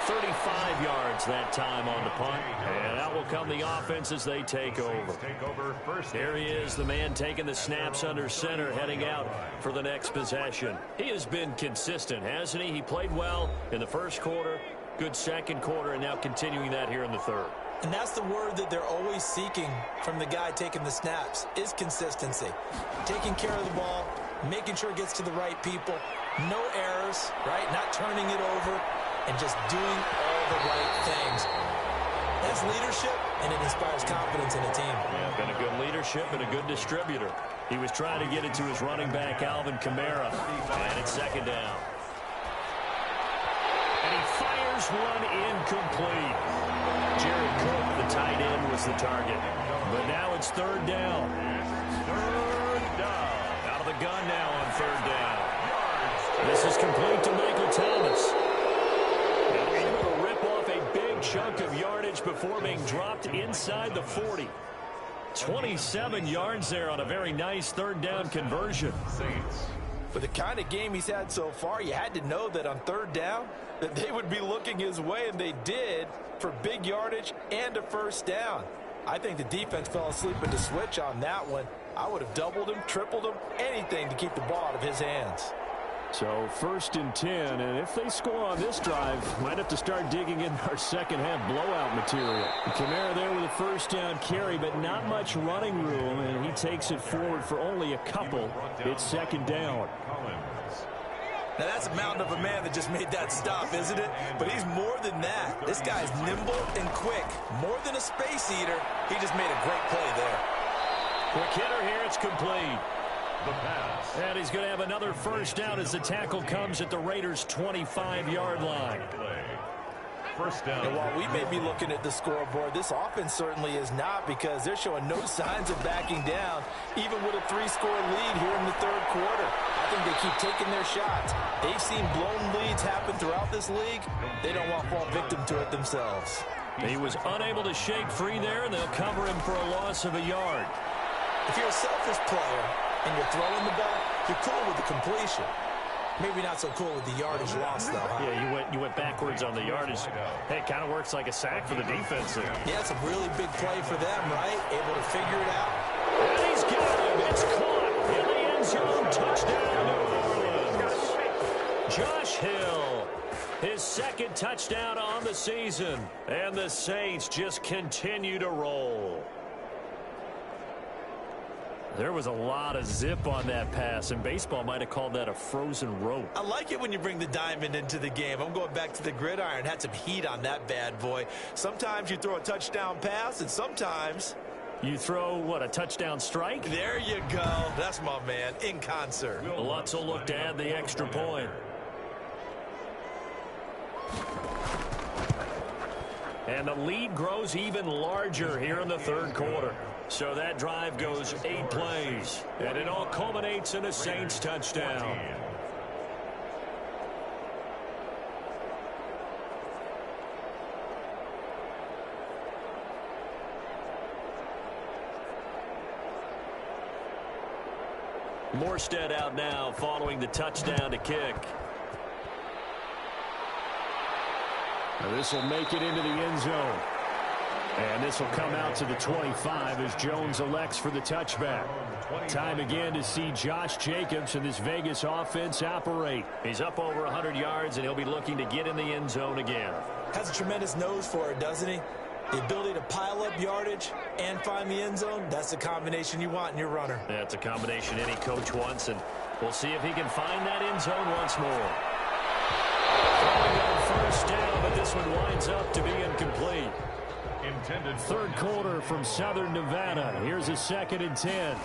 35 yards that time on the punt. And out will come the offense as they take over. There he is, the man taking the snaps under center, heading out for the next possession. He has been consistent, hasn't he? He played well in the first quarter, good second quarter, and now continuing that here in the third. And that's the word that they're always seeking from the guy taking the snaps, is consistency. Taking care of the ball, making sure it gets to the right people, no errors, right? Not turning it over, and just doing all the right things. That's leadership, and it inspires confidence in a team. Yeah, been a good leadership and a good distributor. He was trying to get it to his running back, Alvin Kamara, and it's second down. And he fires one incomplete. Jared Cook, the tight end, was the target. But now it's third down. Third down. Out of the gun now on third down. This is complete to Michael Thomas. Able to rip off a big chunk of yardage before being dropped inside the 40. 27 yards there on a very nice third down conversion. With the kind of game he's had so far, you had to know that on third down that they would be looking his way, and they did, for big yardage and a first down. I think the defense fell asleep at the switch on that one. I would have doubled him, tripled him, anything to keep the ball out of his hands. So first and 10, and if they score on this drive, might have to start digging in our second half blowout material. Kamara there with a first down carry, but not much running room, and he takes it forward for only a couple. It's second down. Now that's a mountain of a man that just made that stop, isn't it? But he's more than that. This guy's nimble and quick. More than a space eater, he just made a great play there. Quick hitter here, it's complete. The pass. And he's going to have another first down as the tackle comes at the Raiders' 25-yard line. First down. And while we may be looking at the scoreboard, this offense certainly is not, because they're showing no signs of backing down, even with a 3-score lead here in the third quarter. I think they keep taking their shots. They've seen blown leads happen throughout this league. They don't want to fall victim to it themselves. He was unable to shake free there, and they'll cover him for a loss of a yard. If you're a selfish player and you're throwing the ball, you're cool with the completion. Maybe not so cool with the yardage loss, though. Huh? Yeah, you went backwards on the yardage. Hey, it kind of works like a sack for the defense there. Yeah, it's a really big play for them, right? Able to figure it out. And he's got him. It's caught in the end zone. Touchdown, New Orleans. Josh Hill, his second touchdown on the season. And the Saints just continue to roll. There was a lot of zip on that pass, and baseball might have called that a frozen rope. I like it when you bring the diamond into the game. I'm going back to the gridiron. Had some heat on that bad boy. Sometimes you throw a touchdown pass, and sometimes you throw, what, a touchdown strike? There you go. That's my man, in concert. Lutz will look to add the extra point. And the lead grows even larger here in the third quarter. So that drive goes 8 plays, and it all culminates in a Saints touchdown. Morstead out now following the touchdown to kick. Now this will make it into the end zone. And this will come out to the 25 as Jones elects for the touchback. Time again to see Josh Jacobs and this Vegas offense operate. He's up over 100 yards, and he'll be looking to get in the end zone again. Has a tremendous nose for it, doesn't he? The ability to pile up yardage and find the end zone, that's the combination you want in your runner. That's a combination any coach wants, and we'll see if he can find that end zone once more. Throwing on first down, but this one winds up to be incomplete. Intended third quarter from Southern Nevada. Here's a 2nd and 10.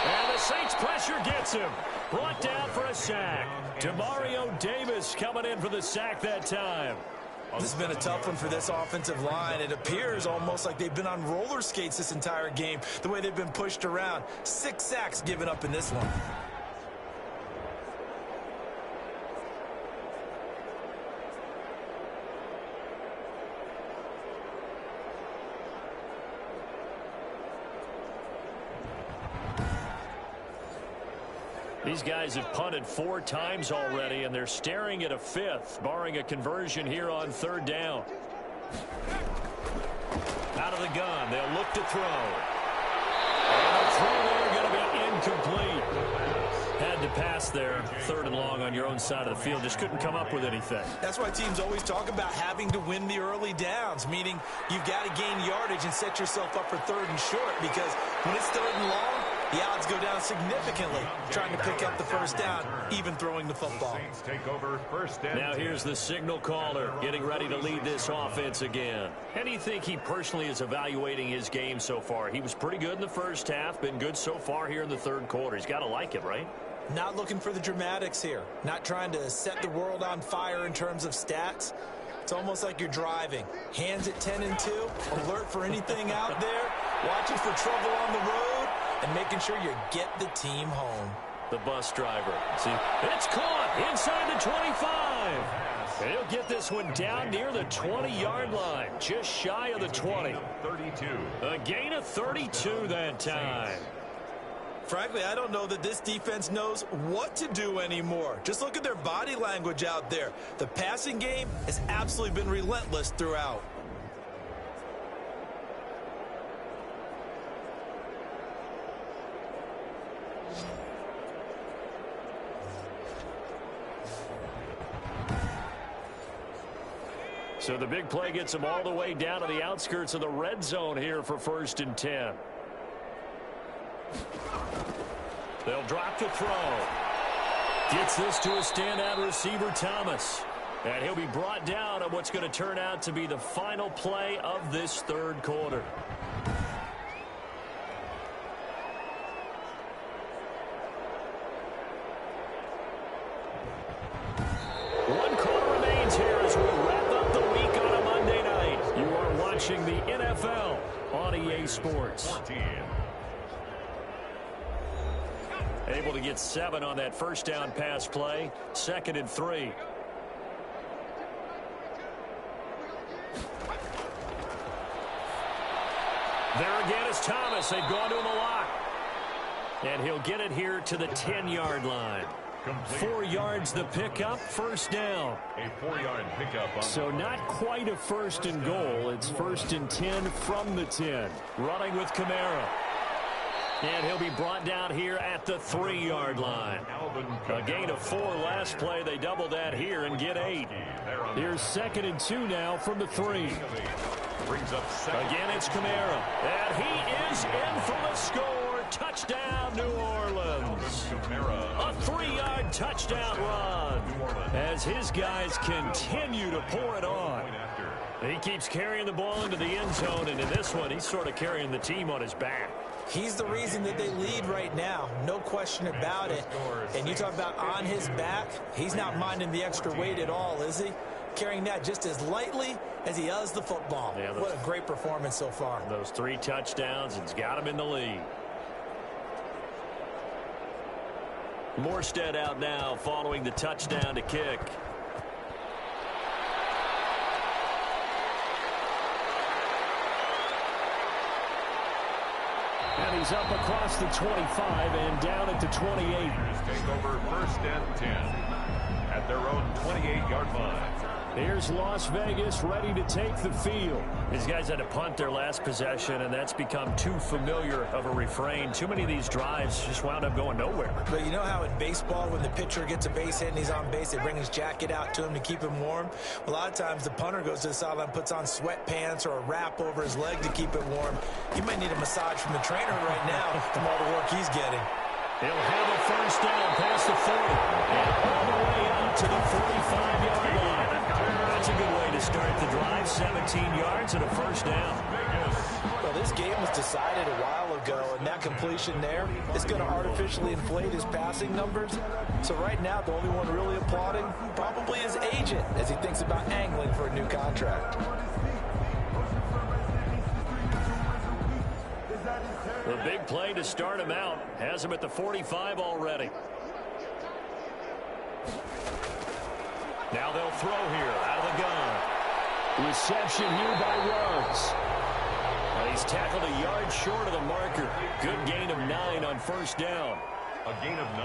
And the Saints pressure gets him. Brought down for a sack. Demario Davis coming in for the sack that time. This has been a tough one for this offensive line. It appears almost like they've been on roller skates this entire game, the way they've been pushed around. 6 sacks given up in this one. These guys have punted 4 times already, and they're staring at a 5th, barring a conversion here on 3rd down. Out of the gun, they'll look to throw. And the throw there going to be incomplete. Had to pass there, 3rd and long on your own side of the field. Just couldn't come up with anything. That's why teams always talk about having to win the early downs, meaning you've got to gain yardage and set yourself up for 3rd and short, because when it's 3rd and long, the odds go down significantly trying to pick up the 1st down, even throwing the football. Now here's the signal caller getting ready to lead this offense again. How do you think he personally is evaluating his game so far? He was pretty good in the 1st half, been good so far here in the 3rd quarter. He's got to like it, right? Not looking for the dramatics here. Not trying to set the world on fire in terms of stats. It's almost like you're driving. Hands at 10 and 2, alert for anything out there, watching for trouble on the road, and making sure you get the team home. The bus driver. See, it's caught inside the 25. And he'll get this one down near the 20-yard line, just shy of the 20. 32. A gain of 32 that time. Frankly, I don't know that this defense knows what to do anymore. Just look at their body language out there. The passing game has absolutely been relentless throughout. So the big play gets them all the way down to the outskirts of the red zone here for 1st and 10. They'll drop to throw. Gets this to a standout receiver, Thomas. And he'll be brought down on what's going to turn out to be the final play of this 3rd quarter. One quarter remains here as we wrap up the week on a Monday night. You are watching the NFL on EA Sports. 14. Able to get 7 on that 1st down pass play. 2nd and 3. There again is Thomas. They've gone to him a lot. And he'll get it here to the 10-yard line. Complete. 4 yards the pickup, 1st down. A 4-yard pickup. So not quite a 1st and goal. It's 1st and 10 from the 10. Running with Kamara. And he'll be brought down here at the 3-yard line. A gain of 4 last play. They double that here and get 8. Here's 2nd and 2 now from the 3. Brings up Again, it's Kamara. And he is in for the score. Touchdown, New Orleans. A 3-yard touchdown run as his guys continue to pour it on. He keeps carrying the ball into the end zone, and in this one, he's sort of carrying the team on his back. He's the reason that they lead right now. No question about it. And you talk about on his back, he's not minding the extra weight at all, is he? Carrying that just as lightly as he does the football. Yeah, what a great performance so far. Those 3 touchdowns, it's got him in the lead. Morstead out now following the touchdown to kick. And he's up across the 25 and down at the 28. Take over 1st and 10 at their own 28-yard line. Here's Las Vegas ready to take the field. These guys had to punt their last possession, and that's become too familiar of a refrain. Too many of these drives just wound up going nowhere. But you know how in baseball, when the pitcher gets a base hit and he's on base, they bring his jacket out to him to keep him warm? A lot of times the punter goes to the sideline, puts on sweatpants or a wrap over his leg to keep it warm. He might need a massage from the trainer right now from all the work he's getting. He'll have a 1st down past the 40 and all the way out to the 45-yard line. That's a good way to start the drive. 17 yards and a 1st down. Well, this game was decided a while ago, and that completion there is going to artificially inflate his passing numbers. So right now, the only one really applauding probably his agent as he thinks about angling for a new contract. The big play to start him out has him at the 45 already. Now they'll throw here out of the gun. Reception here by Ruggs. And he's tackled a yard short of the marker. Good gain of 9 on 1st down. A gain of 9.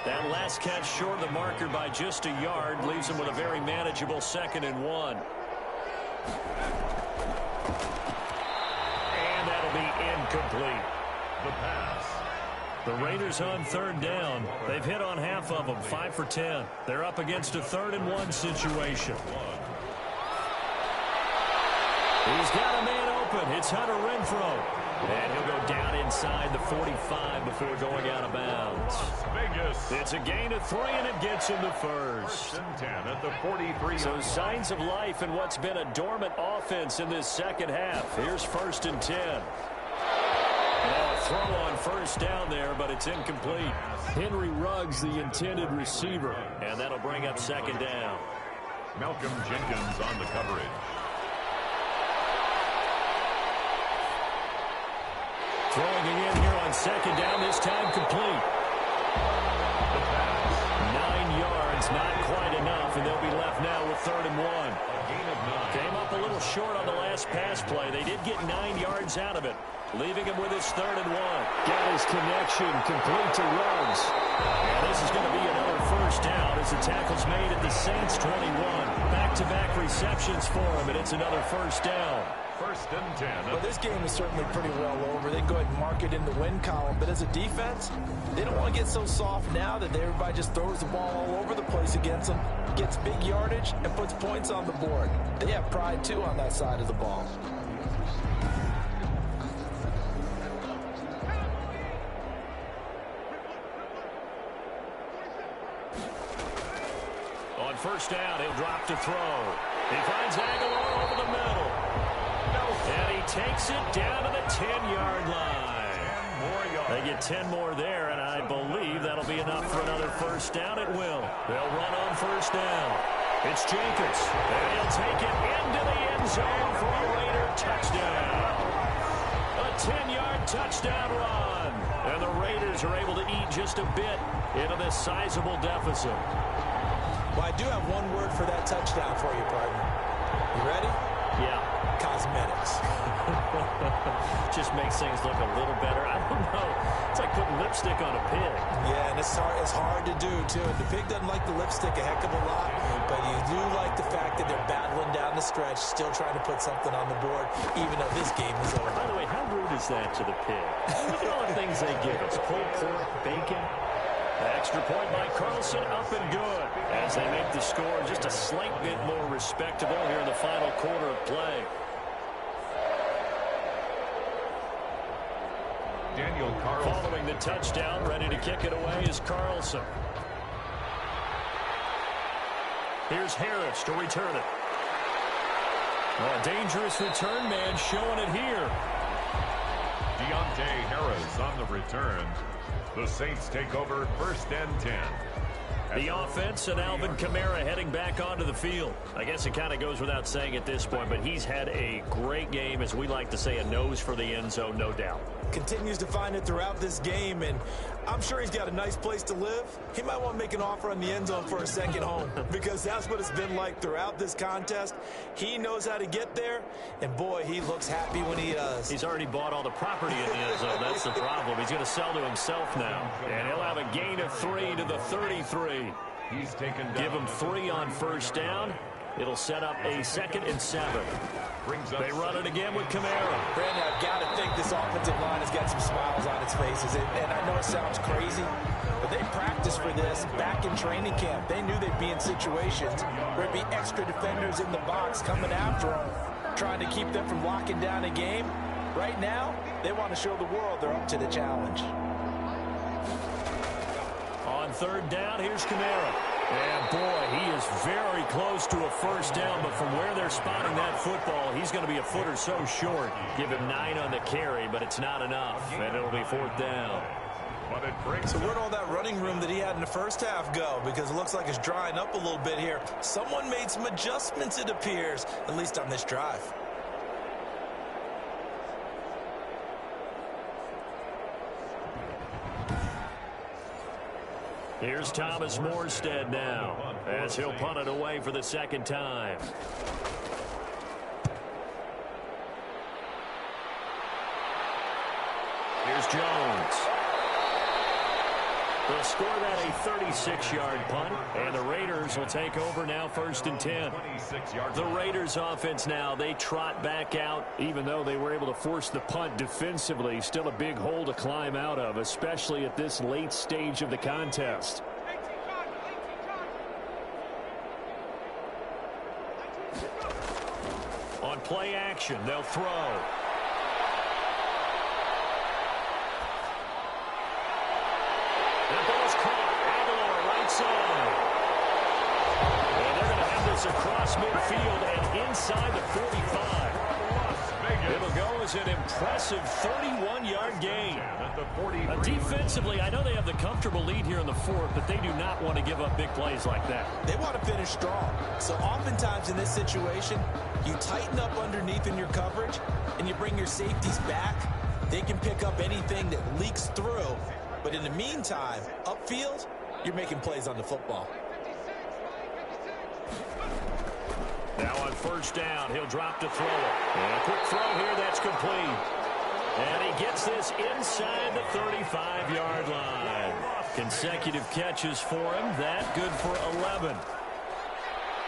That last catch short of the marker by just a yard leaves him with a very manageable 2nd and 1. And that'll be incomplete. The pass. The Raiders on 3rd down. They've hit on half of them, 5 for 10. They're up against a 3rd and 1 situation. He's got a man open. It's Hunter Renfrow. And he'll go down inside the 45 before going out of bounds. Vegas. It's a gain of 3, and it gets him to first. 1st and 10 at the 43. So signs of life in what's been a dormant offense in this second half. Here's 1st and 10. Throw on 1st down there, but it's incomplete. Henry Ruggs, the intended receiver, and that'll bring up 2nd down. Malcolm Jenkins on the coverage. Throwing it in here on 2nd down, this time complete. The pass. 9 yards, not quite enough, and they'll be left now with 3rd and 1. A gain of 9. Came up a little short on the last pass play. They did get 9 yards out of it, leaving him with his 3rd and 1. Got his connection complete to Ruggs. And this is going to be another 1st down as the tackle's made at the Saints 21. Back-to-back receptions for him, and it's another 1st down. 1st and 10. Well, this game is certainly pretty well over. They can go ahead and mark it in the win column. But as a defense, they don't want to get so soft now that everybody just throws the ball all over the place against them, gets big yardage, and puts points on the board. They have pride, too, on that side of the ball. On 1st down, he'll drop to throw. He finds Aguilar over the middle. And he takes it down to the 10-yard line. 10 more yards. They get 10 more there, and I believe that'll be enough for another 1st down. It will. They'll run on 1st down. It's Jenkins, and he'll take it into the end zone for a Raider touchdown. A 10-yard touchdown run. And the Raiders are able to eat just a bit into this sizable deficit. Well, I do have one word for that touchdown for you, partner. You ready? Yeah. Cosmetics. Just makes things look a little better. I don't know. It's like putting lipstick on a pig. Yeah, and it's hard to do, too. The pig doesn't like the lipstick a heck of a lot, but you do like the fact that they're battling down the stretch, still trying to put something on the board, even though this game is over. By the way, how rude is that to the pig? Look at all the things they give us. Pulled pork, bacon. The extra point by Carlson, up and good. As they make the score just a slight bit more respectable here in the final quarter of play. Daniel Carlson. Following the touchdown, ready to kick it away is Carlson. Here's Harris to return it. A dangerous return man showing it here. Deontay Harris on the return. The Saints take over 1st and 10. The offense and Alvin Kamara heading back onto the field. I guess it kind of goes without saying at this point, but he's had a great game, as we like to say, a nose for the end zone, no doubt. Continues to find it throughout this game, and I'm sure he's got a nice place to live. He might want to make an offer on the end zone for a second home, because that's what it's been like throughout this contest. He knows how to get there, and boy, he looks happy when he does. He's already bought all the property in the end zone. That's the problem. He's going to sell to himself now, and he'll have a gain of 3 to the 33. He's taken down. Give him 3 on 1st down. It'll set up a 2nd and 7. They run it again with Kamara. Brandon, I've got to think this offensive line has got some smiles on its faces. And I know it sounds crazy, but they practiced for this back in training camp. They knew they'd be in situations where there'd be extra defenders in the box coming after them, trying to keep them from locking down a game. Right now, they want to show the world they're up to the challenge. On 3rd down, here's Kamara. And boy, he is very close to a 1st down, but from where they're spotting that football, he's going to be a foot or so short. Give him 9 on the carry, but it's not enough, and it'll be 4th down. So where'd all that running room that he had in the first half go? Because it looks like it's drying up a little bit here. Someone made some adjustments, it appears, at least on this drive. Here's Thomas Morstead now, as he'll punt it away for the 2nd time. Here's Jones. They'll score that a 36-yard punt, and the Raiders will take over now 1st and 10. The Raiders offense now, they trot back out, even though they were able to force the punt defensively. Still a big hole to climb out of, especially at this late stage of the contest. On play action, they'll throw. And they're going to have this across midfield and inside the 45. It'll go as an impressive 31-yard gain. Defensively, I know they have the comfortable lead here in the 4th, but they do not want to give up big plays like that. They want to finish strong. So oftentimes in this situation, you tighten up underneath in your coverage, and you bring your safeties back. They can pick up anything that leaks through. But in the meantime, upfield, you're making plays on the football. Now on 1st down, he'll drop to throw it. And a quick throw here, that's complete. And he gets this inside the 35-yard line. Consecutive catches for him. That good for 11.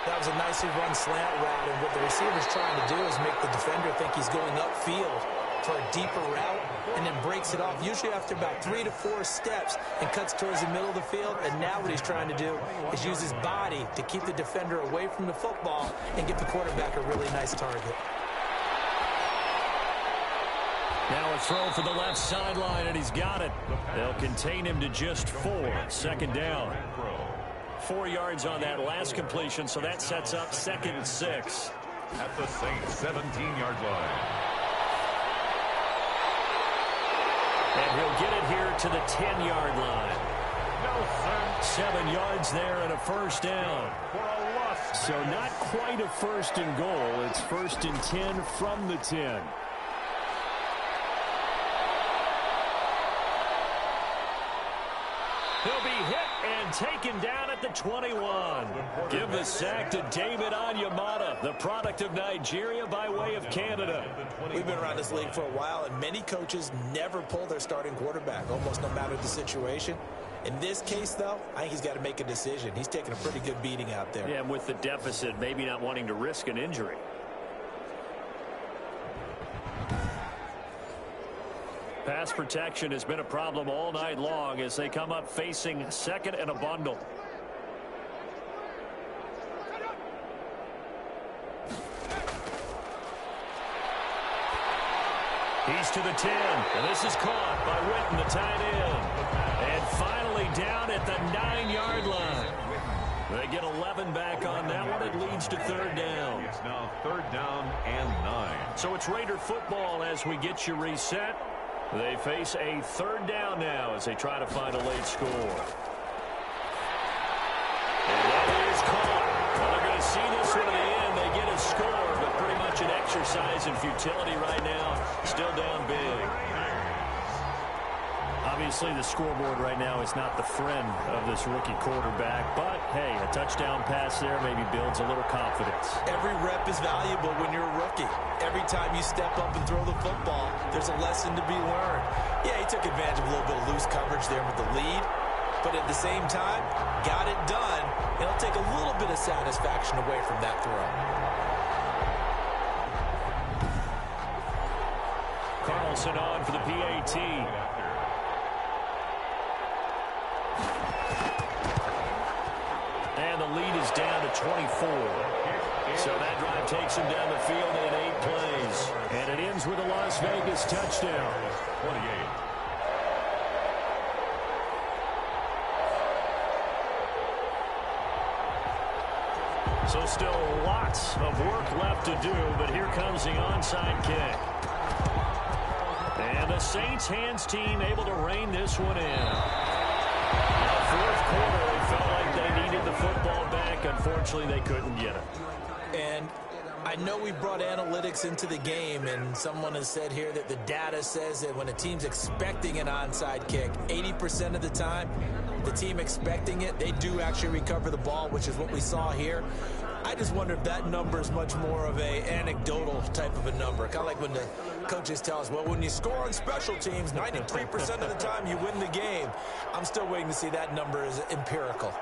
That was a nicely run slant route, and what the receiver's trying to do is make the defender think he's going upfield for a deeper route, and then breaks it off, usually after about 3 to 4 steps, and cuts towards the middle of the field. And now what he's trying to do is use his body to keep the defender away from the football and get the quarterback a really nice target. Now a throw for the left sideline, and he's got it. They'll contain him to just 4. 2nd down. 4 yards on that last completion, so that sets up 2nd and 6. At the Saints' 17-yard line. And he'll get it here to the 10-yard line. 7 yards there and a 1st down. So not quite a 1st and goal. It's 1st and 10 from the 10. He'll be hit and taken down at the 21. Give the sack to David Onyemata, the product of Nigeria by way of Canada. We've been around this league for a while, and many coaches never pull their starting quarterback, almost no matter the situation. In this case, though, I think he's got to make a decision. He's taking a pretty good beating out there. Yeah, and with the deficit, maybe not wanting to risk an injury. Pass protection has been a problem all night long as they come up facing 2nd and a bundle. He's to the 10, and this is caught by Witten, the tight end. And finally down at the 9-yard line. They get 11 back on that one. It leads to 3rd down. It's now 3rd down and 9. So it's Raider football as we get you reset. They face a 3rd down now as they try to find a late score. And that is caught. Well, they're going to see this one to the end. They get a score, but pretty much an exercise in futility right now. Still down big. Obviously, the scoreboard right now is not the friend of this rookie quarterback. But, hey, a touchdown pass there maybe builds a little confidence. Every rep is valuable when you're a rookie. Every time you step up and throw the football, there's a lesson to be learned. Yeah, he took advantage of a little bit of loose coverage there with the lead. But at the same time, got it done. It'll take a little bit of satisfaction away from that throw. Carlson on for the PAT. And the lead is down to 24. So that drive takes him down the field in 8 plays. And it ends with a Las Vegas touchdown. 28. So still lots of work left to do, but here comes the onside kick. And the Saints hands team able to rein this one in. Now, 4th quarter, they felt like they needed the football back. Unfortunately, they couldn't get it. And I know we brought analytics into the game, and someone has said here that the data says that when a team's expecting an onside kick, 80% of the time, the team expecting it, they do actually recover the ball, which is what we saw here. I just wonder if that number is much more of a anecdotal type of a number. Kind of like when the coaches tell us, well, when you score on special teams, 93% of the time you win the game. I'm still waiting to see that number is empirical.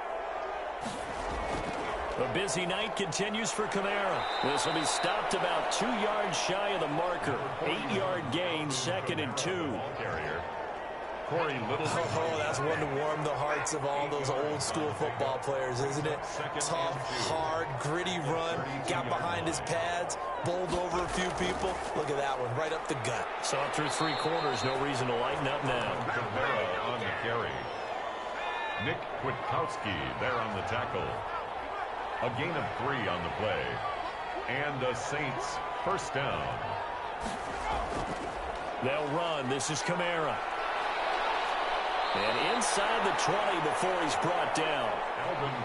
A busy night continues for Kamara. This will be stopped about 2 yards shy of the marker. 8-yard gain, 2nd and 2. Carrier. Corey Little. Oh, that's one to warm the hearts of all those old school football players, isn't it? Tough, hard, gritty run. Got behind his pads, bowled over a few people. Look at that one, right up the gut. Saw through 3 quarters, no reason to lighten up now. Kamara on the carry. Nick Kwiatkowski there on the tackle. A gain of 3 on the play. And the Saints first down. They'll run. This is Kamara. And inside the 20 before he's brought down.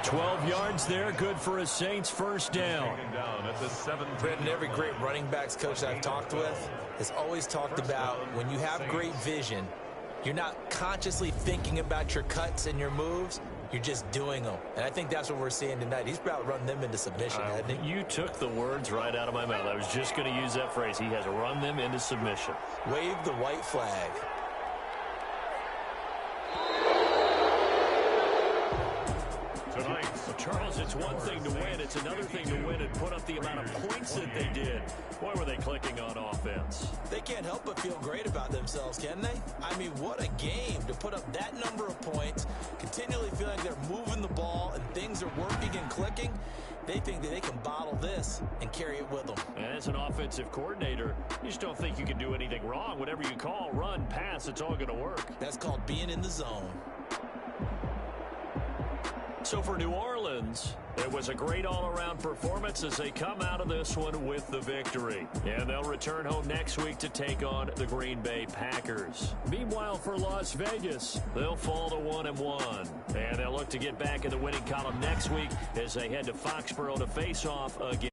12 yards there, good for a Saints first down. Brendan, every great running backs coach that I've talked with has always talked about when you have great vision, you're not consciously thinking about your cuts and your moves. You're just doing them. And I think that's what we're seeing tonight. He's about running them into submission, hasn't he? You took the words right out of my mouth. I was just going to use that phrase. He has run them into submission. Wave the white flag. Tonight, Charles, it's one thing to win. It's another thing to win and put up the amount of points that they did. Boy, were they clicking on offense. They can't help but feel great about themselves, can they? I mean, what a game to put up that number of points, continually feeling like they're moving the ball and things are working and clicking. They think that they can bottle this and carry it with them. And as an offensive coordinator, you just don't think you can do anything wrong. Whatever you call, run, pass, it's all going to work. That's called being in the zone. So for New Orleans, it was a great all-around performance as they come out of this one with the victory. And they'll return home next week to take on the Green Bay Packers. Meanwhile, for Las Vegas, they'll fall to 1-1. And they'll look to get back in the winning column next week as they head to Foxborough to face off again.